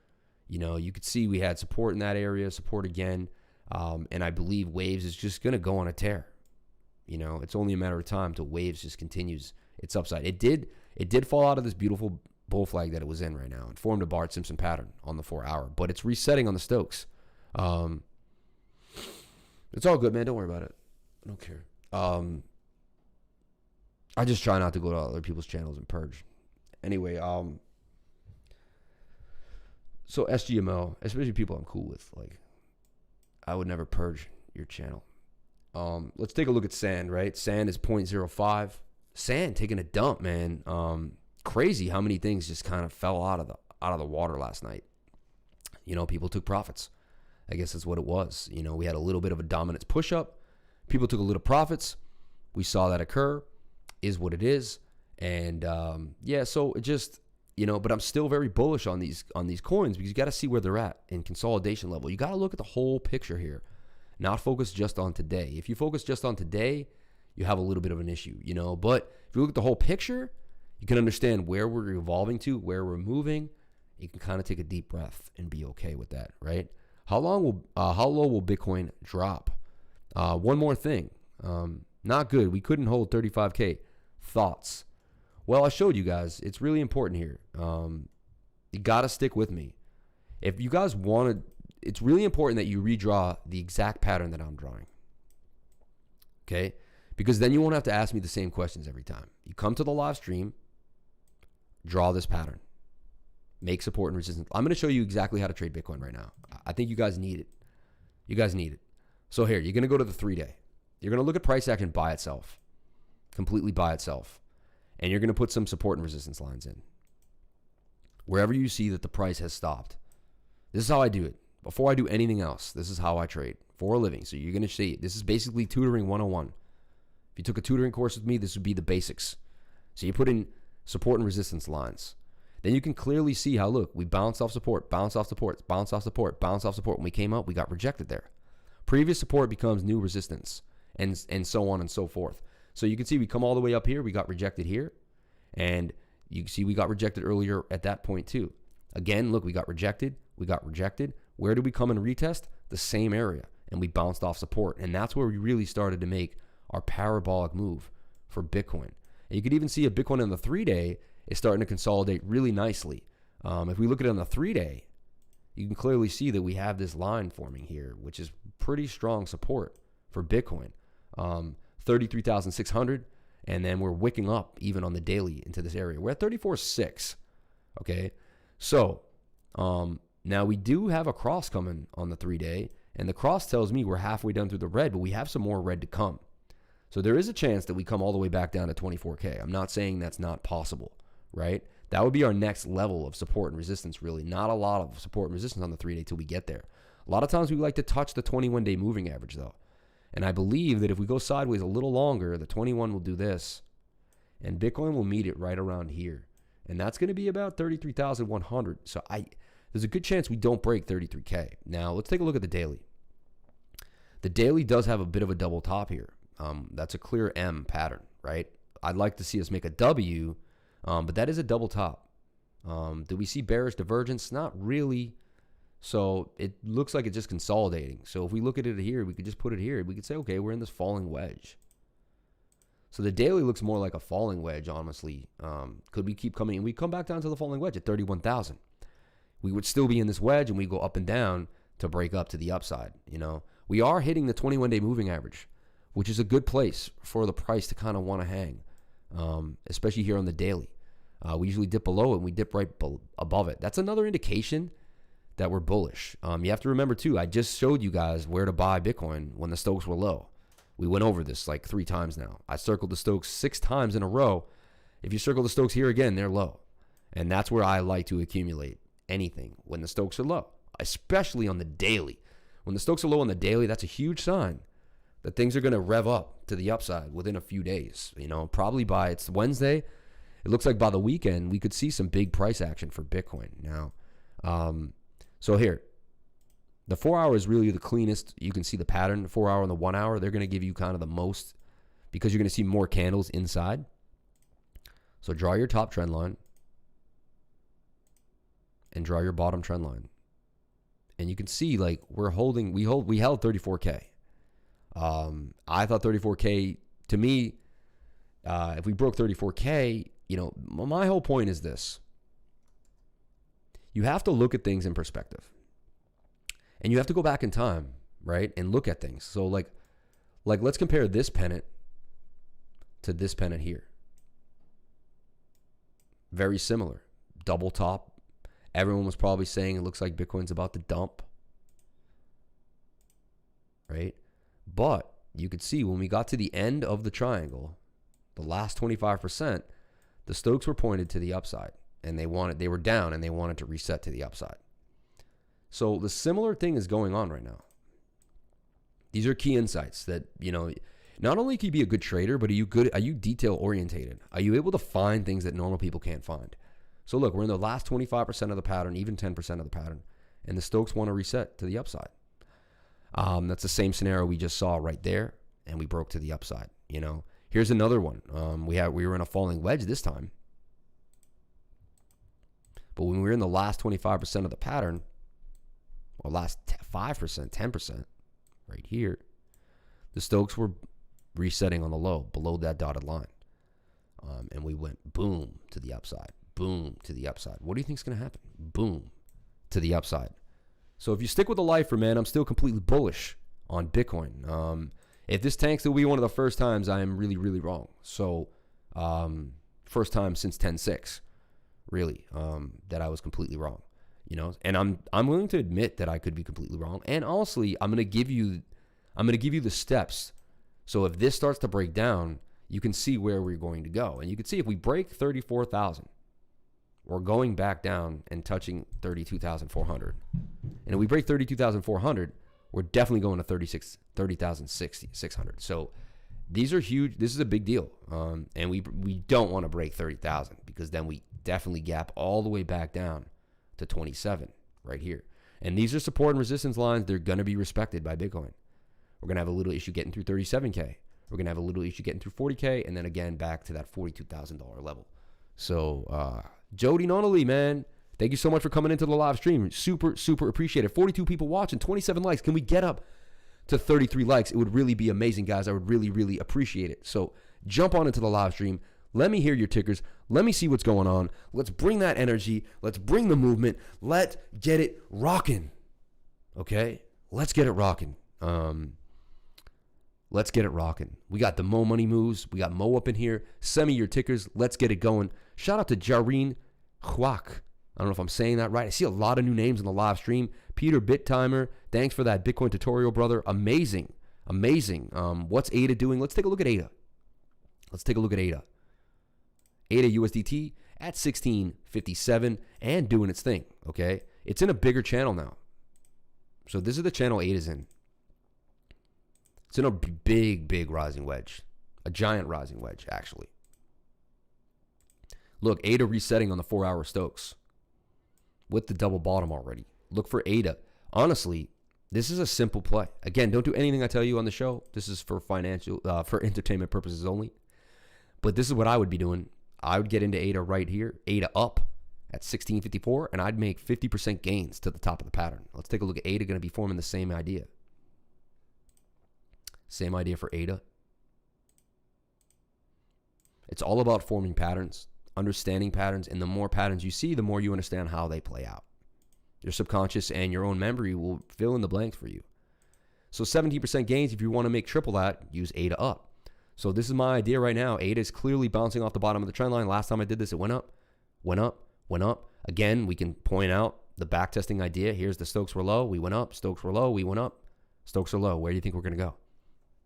You know, you could see we had support in that area, support again, and I believe waves is just going to go on a tear. You know, it's only a matter of time till waves just continues its upside. It did fall out of this beautiful bull flag that it was in right now and formed a Bart Simpson pattern on the 4 hour, but it's resetting on the Stokes. It's all good, man. Don't worry about it. I don't care. I just try not to go to other people's channels and purge. Anyway, so SGML, especially people I'm cool with, like, I would never purge your channel. Let's take a look at sand, right? Sand is 0.05. Sand taking a dump, man. Crazy how many things just kind of fell out of the water last night. You know, people took profits. I guess that's what it was. You know, we had a little bit of a dominance push up. People took a little profits. We saw that occur. Is what it is. And yeah, so it just, you know, but I'm still very bullish on these coins because you got to see where they're at in consolidation level. You got to look at the whole picture here, not focus just on today. If you focus just on today, you have a little bit of an issue, you know. But if you look at the whole picture, you can understand where we're evolving to, where we're moving. You can kind of take a deep breath and be okay with that, right? How low will Bitcoin drop? One more thing. Not good. We couldn't hold 35K. Thoughts? Well, I showed you guys. It's really important here. You got to stick with me. If you guys want to, it's really important that you redraw the exact pattern that I'm drawing. Okay? Because then you won't have to ask me the same questions every time. You come to the live stream, draw this pattern. Make support and resistance. I'm going to show you exactly how to trade Bitcoin right now. I think you guys need it. You guys need it. So here, you're going to go to the 3-day. You're going to look at price action by itself. Completely by itself. And you're going to put some support and resistance lines in. Wherever you see that the price has stopped. This is how I do it. Before I do anything else, this is how I trade for a living. So you're going to see, this is basically tutoring 101. If you took a tutoring course with me, this would be the basics. So you put in support and resistance lines. Then you can clearly see how, look, we bounced off support, bounced off support, bounced off support, bounced off support. When we came up, we got rejected there. Previous support becomes new resistance, and so on and so forth. So you can see we come all the way up here. We got rejected here. And you can see we got rejected earlier at that point too. Again, look, we got rejected. We got rejected. Where did we come and retest? The same area. And we bounced off support. And that's where we really started to make our parabolic move for Bitcoin. And you could even see a Bitcoin on the 3-day is starting to consolidate really nicely. If we look at it on the 3-day, you can clearly see that we have this line forming here, which is pretty strong support for Bitcoin. 33,600, and then we're wicking up even on the daily into this area. We're at 34.6, okay? So now we do have a cross coming on the 3-day, and the cross tells me we're halfway down through the red, but we have some more red to come. So there is a chance that we come all the way back down to 24K. I'm not saying that's not possible, right? That would be our next level of support and resistance, really. Not a lot of support and resistance on the 3-day till we get there. A lot of times we like to touch the 21-day moving average, though. And I believe that if we go sideways a little longer, the 21 will do this, and Bitcoin will meet it right around here. And that's going to be about 33,100. So there's a good chance we don't break 33K. Now, let's take a look at the daily. The daily does have a bit of a double top here. That's a clear M pattern, right? I'd like to see us make a W, but that is a double top. Do we see bearish divergence? Not really. So it looks like it's just consolidating. So if we look at it here, we could just put it here. We could say, okay, we're in this falling wedge. So the daily looks more like a falling wedge, honestly. Could we keep coming? And we come back down to the falling wedge at 31,000. We would still be in this wedge, and we go up and down to break up to the upside. You know, we are hitting the 21-day moving average, which is a good place for the price to kind of want to hang, especially here on the daily. We usually dip below it, and we dip right above it. That's another indication that we're bullish. You have to remember too, I just showed you guys where to buy Bitcoin when the Stokes were low. We went over this like 3 times now. I circled the Stokes 6 times in a row. If you circle the Stokes here again, they're low. And that's where I like to accumulate anything when the Stokes are low, especially on the daily. When the Stokes are low on the daily, that's a huge sign that things are going to rev up to the upside within a few days. You know, probably by, it's Wednesday. It looks like by the weekend, we could see some big price action for Bitcoin. Now, so here, the 4 hour is really the cleanest. You can see the pattern. The 4 hour and the 1 hour, they're going to give you kind of the most because you're going to see more candles inside. So draw your top trend line and draw your bottom trend line. And you can see like we held 34K. I thought 34K, to me, if we broke 34K, you know, my whole point is this. You have to look at things in perspective. And you have to go back in time, right? And look at things. So like let's compare this pennant to this pennant here. Very similar. Double top. Everyone was probably saying it looks like Bitcoin's about to dump. Right? But you could see when we got to the end of the triangle, the last 25%, the Stokes were pointed to the upside. And they were down and they wanted to reset to the upside. So the similar thing is going on right now. These are key insights that, you know, not only can you be a good trader, but are you detail orientated? Are you able to find things that normal people can't find? So look, we're in the last 25% of the pattern, even 10% of the pattern, and the Stokes want to reset to the upside. That's the same scenario we just saw right there, and we broke to the upside. You know, here's another one. We were in a falling wedge this time. But when we were in the last 25% of the pattern, or last 5%, 10%, right here, the Stokes were resetting on the low, below that dotted line. And we went boom to the upside, boom to the upside. What do you think is going to happen? Boom to the upside. So if you stick with the lifer, man, I'm still completely bullish on Bitcoin. If this tanks, it'll be one of the first times I am really, really wrong. So first time since 10.6, really, that I was completely wrong. You know, and I'm willing to admit that I could be completely wrong. And honestly, I'm gonna give you the steps. So if this starts to break down, you can see where we're going to go. And you can see if we break 34,000, we're going back down and touching 32,400. And if we break 32,400, we're definitely going to 30,600. So these are huge. This is a big deal. And we don't want to break 30,000 because then we definitely gap all the way back down to 27 right here. And these are support and resistance lines. They're going to be respected by Bitcoin. We're going to have a little issue getting through 37K. We're going to have a little issue getting through 40K. And then again, back to that $42,000 level. So, Jody Nonnelly, man, thank you so much for coming into the live stream. Super, super appreciate it. 42 people watching, 27 likes. Can we get up to 33 likes? It would really be amazing, guys. I would really, really appreciate it. So jump on into the live stream. Let me hear your tickers. Let me see what's going on. Let's bring that energy. Let's bring the movement. Let's get it rocking. Okay? Let's get it rocking. Let's get it rocking. We got the Mo Money Moves. We got Mo up in here. Send me your tickers. Let's get it going. Shout out to Jareen Huak. I don't know if I'm saying that right. I see a lot of new names in the live stream. Peter Bittimer. Thanks for that Bitcoin tutorial, brother. Amazing. Amazing. What's ADA doing? Let's take a look at ADA. Let's take a look at ADA. ADA USDT at 1657 and doing its thing, okay? It's in a bigger channel now. So this is the channel ADA's in. It's in a big, big rising wedge. A giant rising wedge, actually. Look, ADA resetting on the 4-hour Stokes with the double bottom already. Look for ADA. Honestly, this is a simple play. Again, don't do anything I tell you on the show. This is for for entertainment purposes only. But this is what I would be doing. I would get into ADA right here, ADA up at 1654, and I'd make 50% gains to the top of the pattern. Let's take a look at ADA. Going to be forming the same idea. Same idea for ADA. It's all about forming patterns, understanding patterns, and the more patterns you see, the more you understand how they play out. Your subconscious and your own memory will fill in the blanks for you. So 17% gains, if you want to make triple that, use ADA up. So this is my idea right now. ADA is clearly bouncing off the bottom of the trend line. Last time I did this, it went up, went up, went up. Again, we can point out the backtesting idea. Here's the Stokes were low, we went up. Stokes were low, we went up. Stokes are low. Where do you think we're going to go?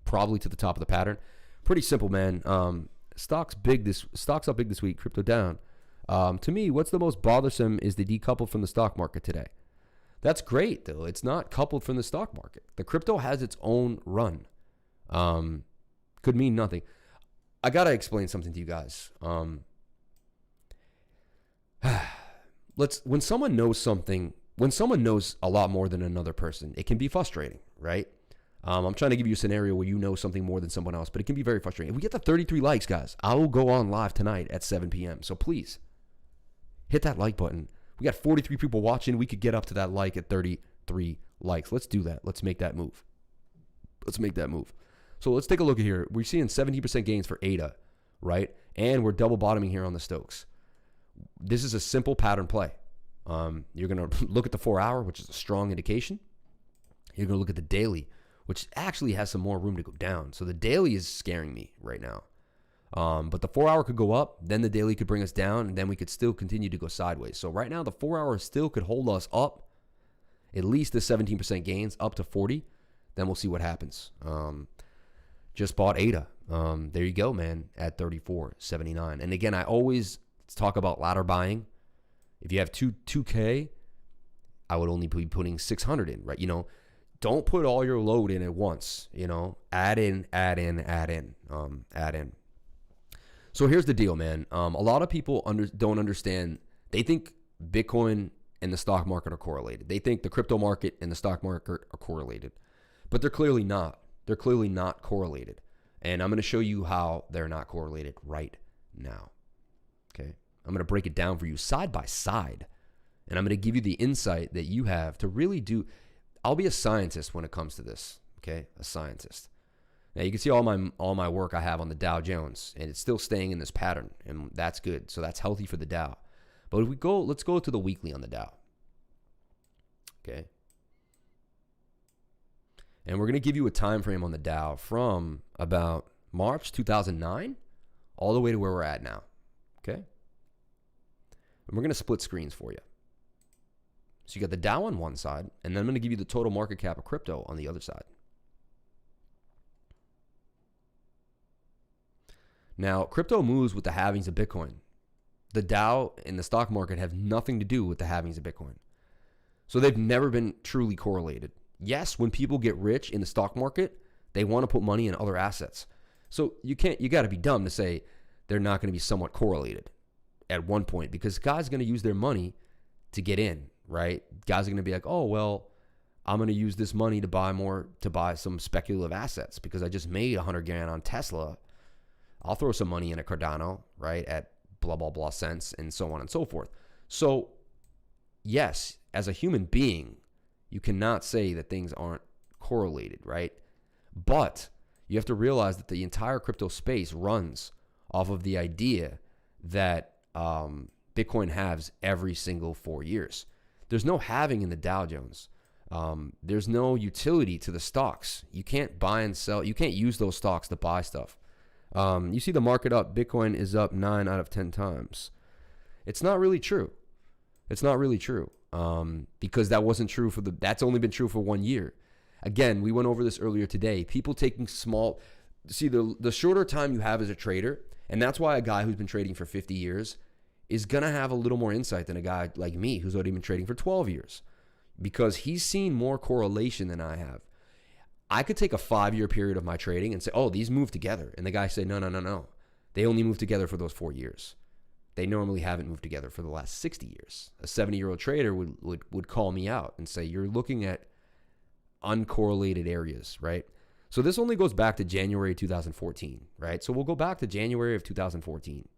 Probably to the top of the pattern. Pretty simple, man. Stocks up big this week. Crypto down. To me, what's the most bothersome is the decoupled from the stock market today. That's great, though. It's not coupled from the stock market. The crypto has its own run. Could mean nothing. I gotta explain something to you guys. When someone knows something, when someone knows a lot more than another person, it can be frustrating, right? I'm trying to give you a scenario where you know something more than someone else, but it can be very frustrating. If we get to 33 likes, guys, I will go on live tonight at 7 p.m. So please hit that like button. We got 43 people watching. We could get up to that like at 33 likes. Let's do that. Let's make that move. Let's make that move. So let's take a look at here. We're seeing 17% gains for ADA, right? And we're double bottoming here on the Stokes. This is a simple pattern play. You're going to look at the 4-hour, which is a strong indication. You're going to look at the daily, which actually has some more room to go down. So the daily is scaring me right now. But the 4-hour could go up, then the daily could bring us down, and then we could still continue to go sideways. So right now, the 4-hour still could hold us up, at least the 17% gains, up to 40. Then we'll see what happens. Just bought ADA. There you go, man, at 34.79. And again, I always talk about ladder buying. If you have 2K, I would only be putting 600 in, right? You know, don't put all your load in at once, you know, add in. So here's the deal, man. A lot of people don't understand. They think Bitcoin and the stock market are correlated. They think the crypto market and the stock market are correlated, but they're clearly not. They're clearly not correlated. And I'm going to show you how they're not correlated right now. Okay. I'm going to break it down for you side by side. And I'm going to give you the insight that you have to really do. I'll be a scientist when it comes to this. Okay. A scientist. Now you can see all my work I have on the Dow Jones, and it's still staying in this pattern, and that's good. So that's healthy for the Dow. But if let's go to the weekly on the Dow. Okay. And we're going to give you a time frame on the Dow from about March 2009 all the way to where we're at now. Okay. And we're going to split screens for you. So you got the Dow on one side, and then I'm going to give you the total market cap of crypto on the other side. Now, crypto moves with the halvings of Bitcoin. The Dow and the stock market have nothing to do with the halvings of Bitcoin. So they've never been truly correlated. Yes, when people get rich in the stock market, they want to put money in other assets. So you got to be dumb to say they're not going to be somewhat correlated at one point, because guys are going to use their money to get in, right? Guys are going to be like, oh, well, I'm going to use this money to buy some speculative assets because I just made 100 grand on Tesla. I'll throw some money in a Cardano, right, at blah, blah, blah cents, and so on and so forth. So, yes, as a human being, you cannot say that things aren't correlated, right? But you have to realize that the entire crypto space runs off of the idea that Bitcoin halves every single 4 years. There's no halving in the Dow Jones. There's no utility to the stocks. You can't buy and sell. You can't use those stocks to buy stuff. You see the market up. Bitcoin is up 9 out of 10 times. It's not really true. It's not really true. Because that wasn't true that's only been true for 1 year. Again, we went over this earlier today. People taking the shorter time you have as a trader, and that's why a guy who's been trading for 50 years is going to have a little more insight than a guy like me who's already been trading for 12 years, because he's seen more correlation than I have. I could take a 5-year period of my trading and say, oh, these move together. And the guy say, no. They only move together for those 4 years. They normally haven't moved together for the last 60 years. A 70-year-old trader would call me out and say, you're looking at uncorrelated areas, right? So this only goes back to January 2014, right? So we'll go back to January of 2014.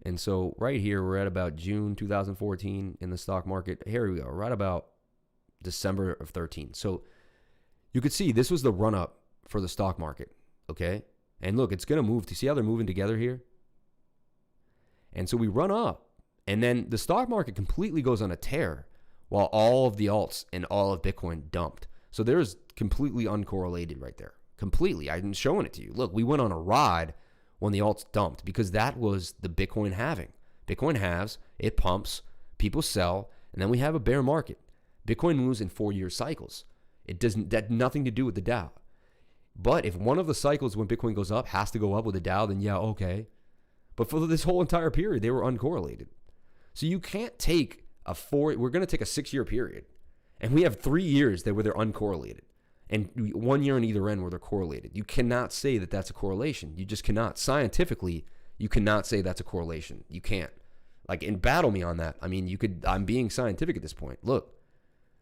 And so right here, we're at about June 2014 in the stock market. Here we go, right about December of 13. So you could see this was the run up for the stock market, okay? And look, it's going to move. Do you see how they're moving together here? And so we run up, and then the stock market completely goes on a tear while all of the alts and all of Bitcoin dumped. So there's completely uncorrelated right there. Completely. I'm showing it to you. Look, we went on a ride when the alts dumped because that was the Bitcoin halving. Bitcoin halves, it pumps, people sell, and then we have a bear market. Bitcoin moves in 4-year cycles. That had nothing to do with the Dow. But if one of the cycles when Bitcoin goes up has to go up with the Dow, then yeah, okay. But for this whole entire period, they were uncorrelated. So you can't take we're going to take a 6-year period, and we have 3 years where they're uncorrelated, and 1 year on either end where they're correlated. You cannot say that that's a correlation. You just cannot. Scientifically, you cannot say that's a correlation. You can't. And battle me on that. I mean, I'm being scientific at this point. Look,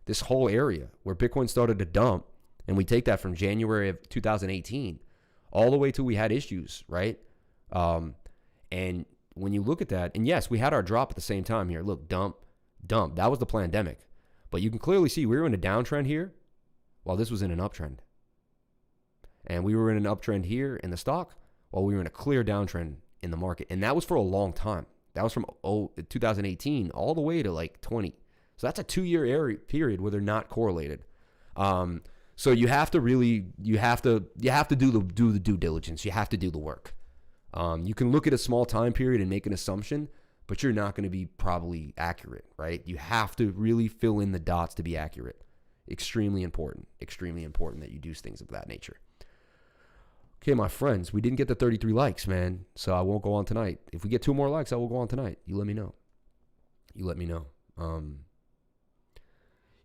this whole area where Bitcoin started to dump, and we take that from January of 2018 all the way till we had issues, right? And when you look at that, and yes, we had our drop at the same time here. Look, dump. That was the pandemic. But you can clearly see we were in a downtrend here while this was in an uptrend. And we were in an uptrend here in the stock while we were in a clear downtrend in the market. And that was for a long time. That was from 2018 all the way to 20. So that's a 2-year period where they're not correlated. So you have to do the due diligence. You have to do the work. You can look at a small time period and make an assumption, but you're not going to be probably accurate, right? You have to really fill in the dots to be accurate. Extremely important that you do things of that nature. Okay, my friends, we didn't get the 33 likes, man, so I won't go on tonight. If we get 2 more likes, I will go on tonight. You let me know.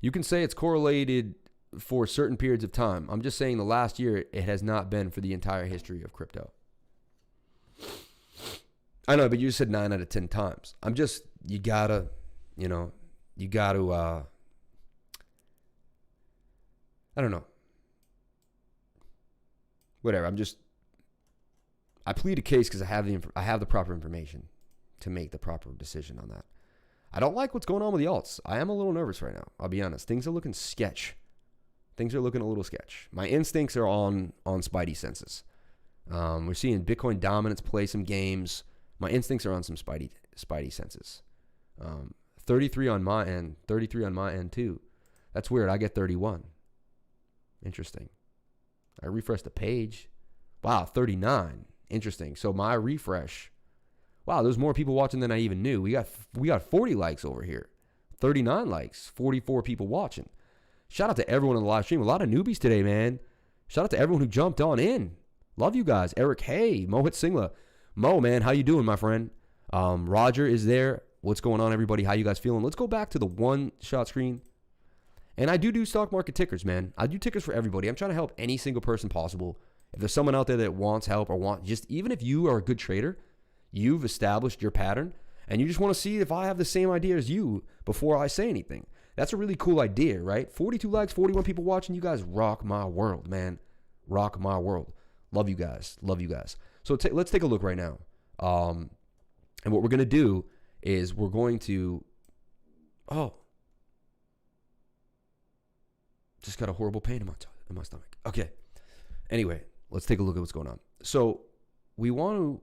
You can say it's correlated for certain periods of time. I'm just saying the last year, it has not been for the entire history of crypto. I know, but you said 9 out of 10 times. You gotta, I don't know. whatever. I plead a case because I have the proper information to make the proper decision on that. I don't like what's going on with the alts. I am a little nervous right now. I'll be honest. Things are looking sketch. Things are looking a little sketch. My instincts are on spidey senses. We're seeing Bitcoin dominance play some games. My instincts are on some spidey senses. 33 on my end. 33 on my end too. That's weird. I get 31. Interesting. I refresh the page. Wow, 39. Interesting. So my refresh. Wow, there's more people watching than I even knew. We got 40 likes over here. 39 likes. 44 people watching. Shout out to everyone on the live stream. A lot of newbies today, man. Shout out to everyone who jumped on in. Love you guys. Eric, hey. Mohit Singla. Mo, man, how you doing, my friend? Roger is there. What's going on, everybody? How you guys feeling? Let's go back to the one-shot screen. And I do stock market tickers, man. I do tickers for everybody. I'm trying to help any single person possible. If there's someone out there that wants help or even if you are a good trader, you've established your pattern, and you just want to see if I have the same idea as you before I say anything. That's a really cool idea, right? 42 likes, 41 people watching. You guys rock my world, man. Rock my world. Love you guys. Love you guys. So let's take a look right now. And what we're going to do is we're going to... Oh. Just got a horrible pain in my stomach. Okay. Anyway, let's take a look at what's going on. So we want to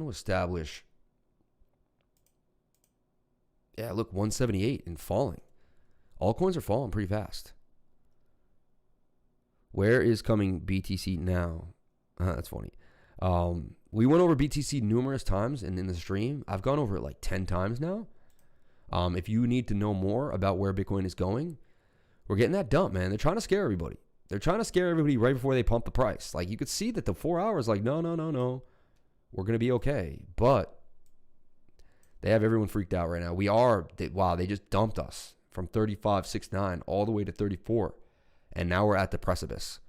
establish, yeah, look, 178 and falling. Altcoins are falling pretty fast. Where is coming BTC now? That's funny. We went over BTC numerous times in the stream. I've gone over it like 10 times now. If you need to know more about where Bitcoin is going, we're getting that dump, man. They're trying to scare everybody. They're trying to scare everybody right before they pump the price. Like, you could see that the 4 hours, like, no. We're going to be okay. But they have everyone freaked out right now. Wow, they just dumped us from 35.69 all the way to 34. And now we're at the precipice.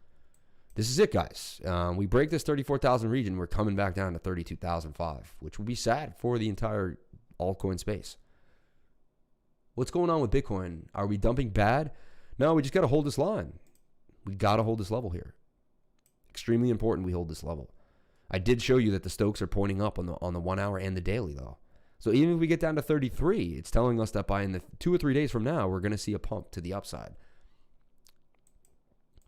This is it, guys. We break this 34,000 region. We're coming back down to 32,005, which will be sad for the entire altcoin space. What's going on with Bitcoin? Are we dumping bad? No, we just got to hold this line. We got to hold this level here. Extremely important we hold this level. I did show you that the Stokes are pointing up on the 1 hour and the daily, though. So even if we get down to 33, it's telling us that in the 2 or 3 days from now, we're going to see a pump to the upside.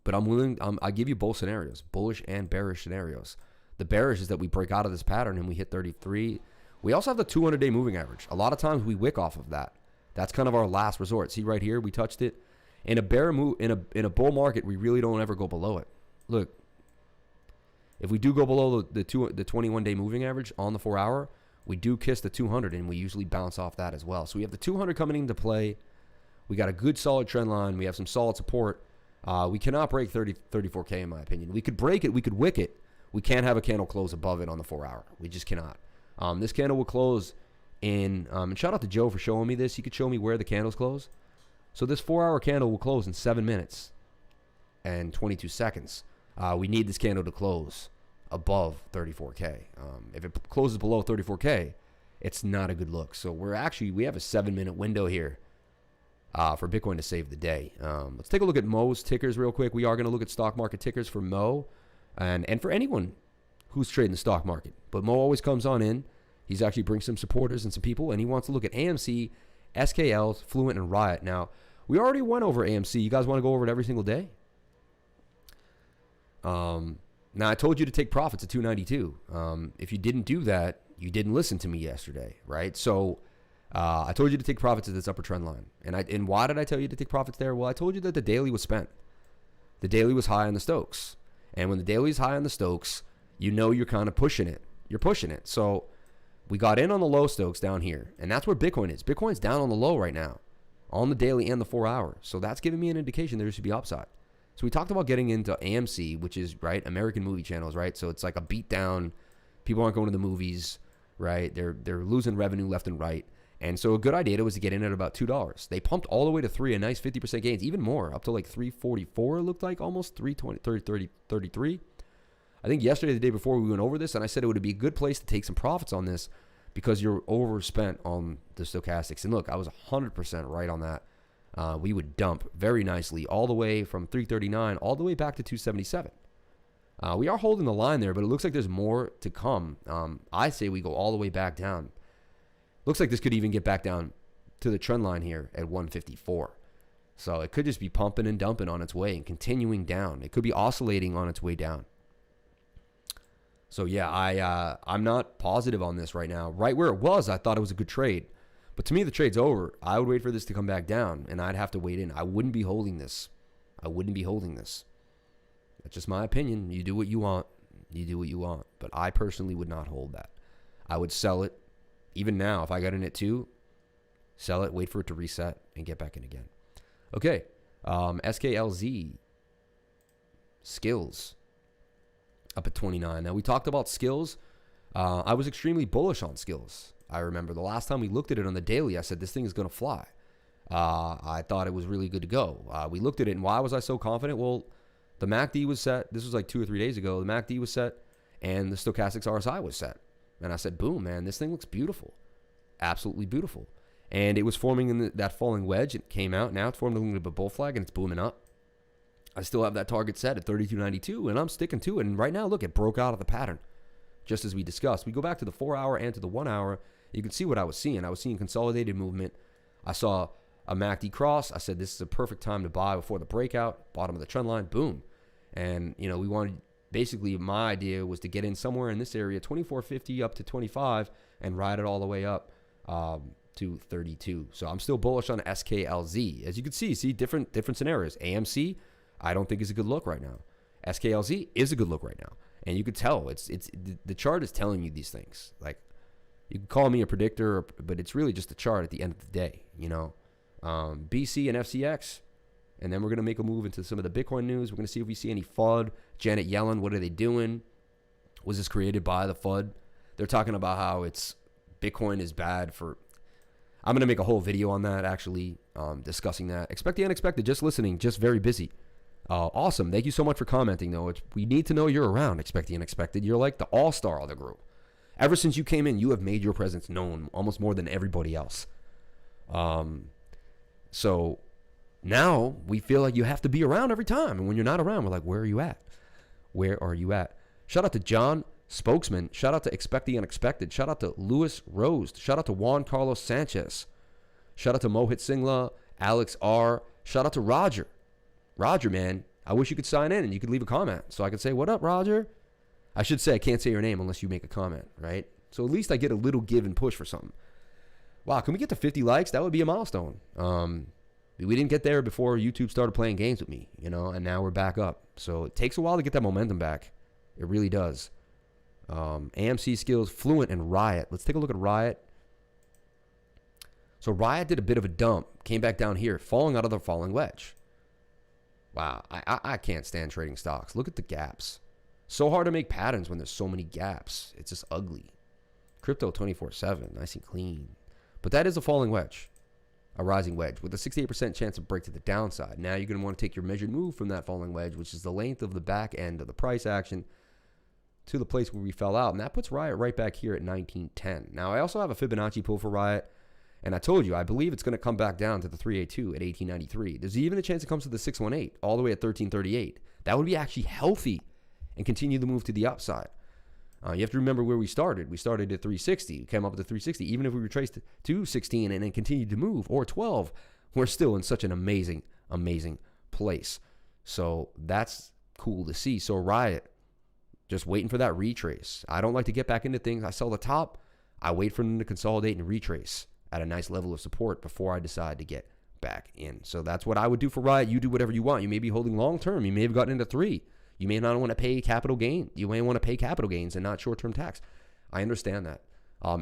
But I give you both scenarios, bullish and bearish scenarios. The bearish is that we break out of this pattern and we hit 33. We also have the 200-day moving average. A lot of times we wick off of that. That's kind of our last resort. See right here, we touched it. In a bear move, in a bull market, we really don't ever go below it. Look, if we do go below the 21-day moving average on the 4 hour, we do kiss the 200, and we usually bounce off that as well. So we have the 200 coming into play. We got a good solid trend line. We have some solid support. We cannot break 34K in my opinion. We could break it. We could wick it. We can't have a candle close above it on the 4 hour. We just cannot. This candle will close in, and shout out to Joe for showing me this. He could show me where the candles close. So this 4 hour candle will close in 7 minutes and 22 seconds. We need this candle to close above 34K. If it closes below 34K, it's not a good look. So we have a 7-minute window here for Bitcoin to save the day. Let's take a look at Mo's tickers real quick. We are going to look at stock market tickers for Mo and for anyone who's trading the stock market. But Mo always comes on in. He's actually brings some supporters and some people, and he wants to look at AMC, SKL, Fluent, and Riot. Now, we already went over AMC. You guys want to go over it every single day? Now, I told you to take profits at 292. If you didn't do that, you didn't listen to me yesterday, right? So I told you to take profits at this upper trend line. And why did I tell you to take profits there? Well, I told you that the daily was spent. The daily was high on the Stokes. And when the daily is high on the Stokes, you know you're kind of pushing it. You're pushing it. So we got in on the low Stokes down here. And that's where Bitcoin is. Bitcoin's down on the low right now on the daily and the 4 hour. So that's giving me an indication there should be upside. So we talked about getting into AMC, which is, right, American movie channels, right? So it's like a beat down. People aren't going to the movies, right? They're losing revenue left and right. And so a good idea was to get in at about $2. They pumped all the way to 3, a nice 50% gains, even more, up to like 344, it looked like, almost 320, 30, 33. I think yesterday, the day before, we went over this, and I said it would be a good place to take some profits on this because you're overspent on the stochastics. And look, I was 100% right on that. we would dump very nicely all the way from 339 all the way back to 277. We are holding the line there, but it looks like there's more to come. I say we go all the way back down. Looks like this could even get back down to the trend line here at 154. So it could just be pumping and dumping on its way and continuing down. It could be oscillating on its way down. So yeah, I'm not positive on this right now. Right where it was, I thought it was a good trade. But to me, the trade's over. I would wait for this to come back down, and I'd have to wait in. I wouldn't be holding this. That's just my opinion. You do what you want. But I personally would not hold that. I would sell it. Even now, if I got in at 2, sell it, wait for it to reset, and get back in again. Okay. SKLZ. Skills. Up at 29. Now, we talked about skills. I was extremely bullish on skills. I remember the last time we looked at it on the daily, I said, this thing is going to fly. I thought it was really good to go. We looked at it, and why was I so confident? Well, the MACD was set. This was like 2 or 3 days ago. The MACD was set, and the stochastics RSI was set. And I said, boom, man, this thing looks beautiful. Absolutely beautiful. And it was forming in that falling wedge. It came out. Now it's forming a little bit of a bull flag, and it's booming up. I still have that target set at 32.92, and I'm sticking to it. And right now, look, it broke out of the pattern, just as we discussed. We go back to the 4-hour and to the 1 hour. You can see what I was seeing. I was seeing consolidated movement. I saw a MACD cross. I said, this is a perfect time to buy before the breakout. Bottom of the trend line, boom. And, you know, we wanted, basically my idea was to get in somewhere in this area, 24.50 up to 25, and ride it all the way up to 32. So I'm still bullish on SKLZ. As you can see different scenarios. AMC, I don't think is a good look right now. SKLZ is a good look right now. And you could tell, it's the chart is telling you these things. Like, you can call me a predictor, but it's really just a chart at the end of the day, you know. BC and FCX, and then we're going to make a move into some of the Bitcoin news. We're going to see if we see any FUD. Janet Yellen, what are they doing? Was this created by the FUD? They're talking about how Bitcoin is bad for... I'm going to make a whole video on that, actually, discussing that. Expect the unexpected, just listening, just very busy. Awesome. Thank you so much for commenting, though. We need to know you're around, Expect the Unexpected. You're like the all-star of the group. Ever since you came in, you have made your presence known almost more than everybody else. So now we feel like you have to be around every time. And when you're not around, we're like, where are you at? Where are you at? Shout out to John Spokesman. Shout out to Expect the Unexpected. Shout out to Louis Rose. Shout out to Juan Carlos Sanchez. Shout out to Mohit Singla, Alex R. Shout out to Roger. Roger, man, I wish you could sign in and you could leave a comment so I could say, what up, Roger? I should say I can't say your name unless you make a comment, right? So at least I get a little give and push for something. Wow, can we get to 50 likes? That would be a milestone. We didn't get there before YouTube started playing games with me, you know, and now we're back up. So it takes a while to get that momentum back. It really does. AMC skills, Fluent, and Riot. Let's take a look at Riot. So Riot did a bit of a dump, came back down here, falling out of the falling wedge. Wow, I can't stand trading stocks. Look at the gaps. So hard to make patterns when there's so many gaps. It's just ugly. Crypto 24/7, nice and clean. But that is a falling wedge, a rising wedge with a 68% chance of break to the downside. Now you're going to want to take your measured move from that falling wedge, which is the length of the back end of the price action, to the place where we fell out. And that puts Riot right back here at 1910. Now I also have a Fibonacci pull for Riot. And I told you, I believe it's going to come back down to the 382 at 1893. There's even a chance it comes to the 618 all the way at 1338. That would be actually healthy and continue the move to the upside. You have to remember where we started. We started at 360. We came up with the 360. Even if we retraced to 16 and then continued to move, or 12, we're still in such an amazing, amazing place. So that's cool to see. So Riot, just waiting for that retrace. I don't like to get back into things. I sell the top. I wait for them to consolidate and retrace at a nice level of support before I decide to get back in. So that's what I would do for Riot. You do whatever you want. You may be holding long term. You may have gotten into 3. You may not want to pay capital gain. You may want to pay capital gains and not short-term tax. I understand that.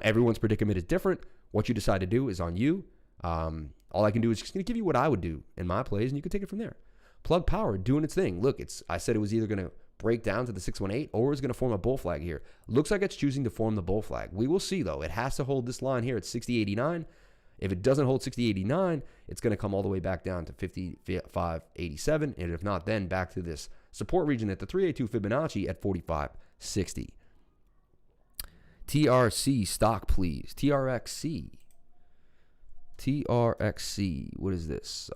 Everyone's predicament is different. What you decide to do is on you. All I can do is just going to give you what I would do in my plays, and you can take it from there. Plug Power doing its thing. Look, I said it was either going to break down to the 618 or it's going to form a bull flag here. Looks like it's choosing to form the bull flag. We will see, though. It has to hold this line here at 60.89. If it doesn't hold 60.89, it's going to come all the way back down to 55.87. And if not, then back to this support region at the 382 Fibonacci at 45.60. TRC stock, please. TRXC. TRXC. What is this?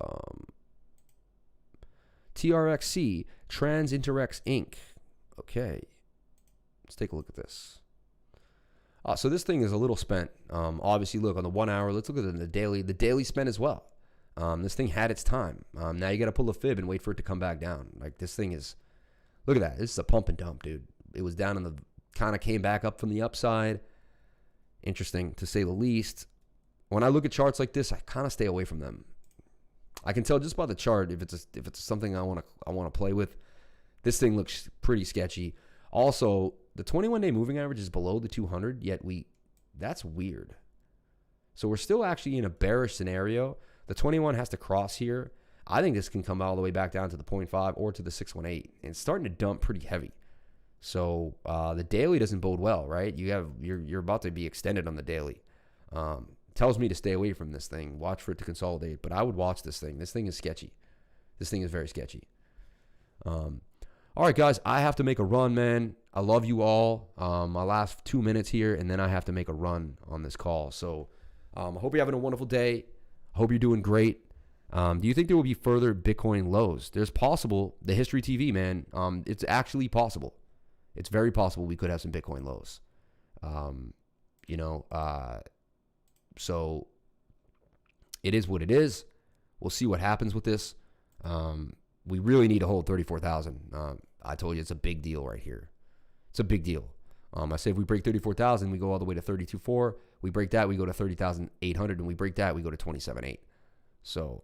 TRXC, Trans Interex Inc. Okay. Let's take a look at this. So this thing is a little spent. Obviously, look, on the 1 hour, let's look at the daily. The daily spent as well. This thing had its time. Now you got to pull a fib and wait for it to come back down. Like, this thing is, look at that. This is a pump and dump, dude. It was down in the, kind of came back up from the upside. Interesting, to say the least. When I look at charts like this, I kind of stay away from them. I can tell just by the chart if it's something I want to play with. This thing looks pretty sketchy. Also, the 21-day moving average is below the 200, yet that's weird. So we're still actually in a bearish scenario. The 21 has to cross here. I think this can come all the way back down to the 0.5 or to the 618. And it's starting to dump pretty heavy. So the daily doesn't bode well, right? You're about to be extended on the daily. Tells me to stay away from this thing. Watch for it to consolidate. But I would watch this thing. This thing is sketchy. This thing is very sketchy. All right, guys. I have to make a run, man. I love you all. My last 2 minutes here, and then I have to make a run on this call. So I hope you're having a wonderful day. I hope you're doing great. Do you think there will be further Bitcoin lows? There's possible. The History TV, man. It's actually possible. It's very possible we could have some Bitcoin lows. So it is what it is. We'll see what happens with this. We really need to hold 34,000. I told you it's a big deal right here. It's a big deal. I say if we break 34,000, we go all the way to 32.4. We break that, we go to 30,800, and we break that, we go to 27.8. So,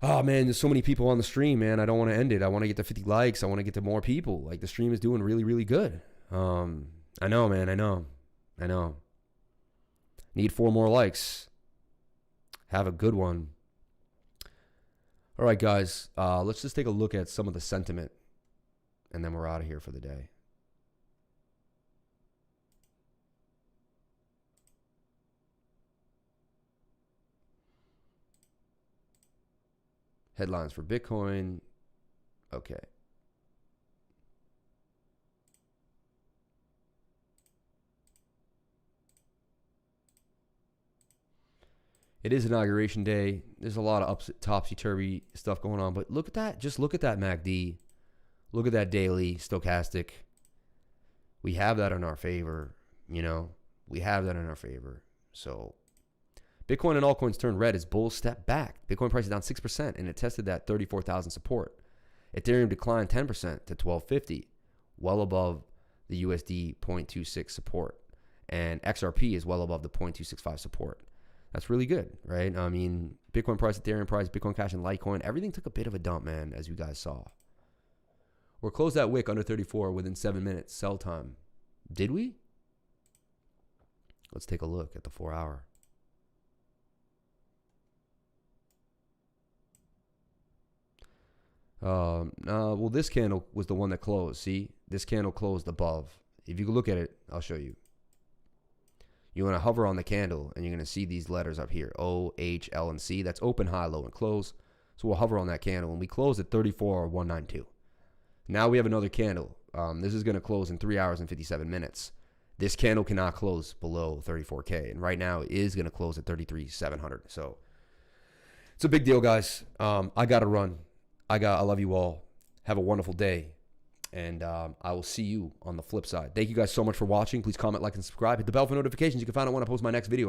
oh man, there's so many people on the stream, man. I don't want to end it. I want to get to 50 likes. I want to get to more people. Like, the stream is doing really, really good. I know, man. I know. Need 4 more likes. Have a good one. All right, guys. Let's just take a look at some of the sentiment, and then we're out of here for the day. Headlines for Bitcoin. Okay. It is inauguration day. There's a lot of topsy-turvy stuff going on, but look at that. Just look at that MACD. Look at that daily stochastic. We have that in our favor, We have that in our favor. So Bitcoin and altcoins turned red as bulls step back. Bitcoin price is down 6%, and it tested that 34,000 support. Ethereum declined 10% to 1250, well above the USD 0.26 support. And XRP is well above the 0.265 support. That's really good, right? I mean, Bitcoin price, Ethereum price, Bitcoin Cash, and Litecoin, everything took a bit of a dump, man, as you guys saw. We're closed that wick under 34 within 7 minutes. Sell time. Did we? Let's take a look at the 4 hour. Well, this candle was the one that closed. See, this candle closed above. If you can look at it, I'll show you. You want to hover on the candle, and you're going to see these letters up here: O, H, L, and C. That's open, high, low, and close. So we'll hover on that candle, and we close at 34,192. Now we have another candle. This is going to close in 3 hours and 57 minutes. This candle cannot close below 34K, and right now it is going to close at 33,700. So it's a big deal, guys. I got to run. I love you all. Have a wonderful day. And I will see you on the flip side. Thank you guys so much for watching. Please comment, like, and subscribe. Hit the bell for notifications. You can find out when I post my next video.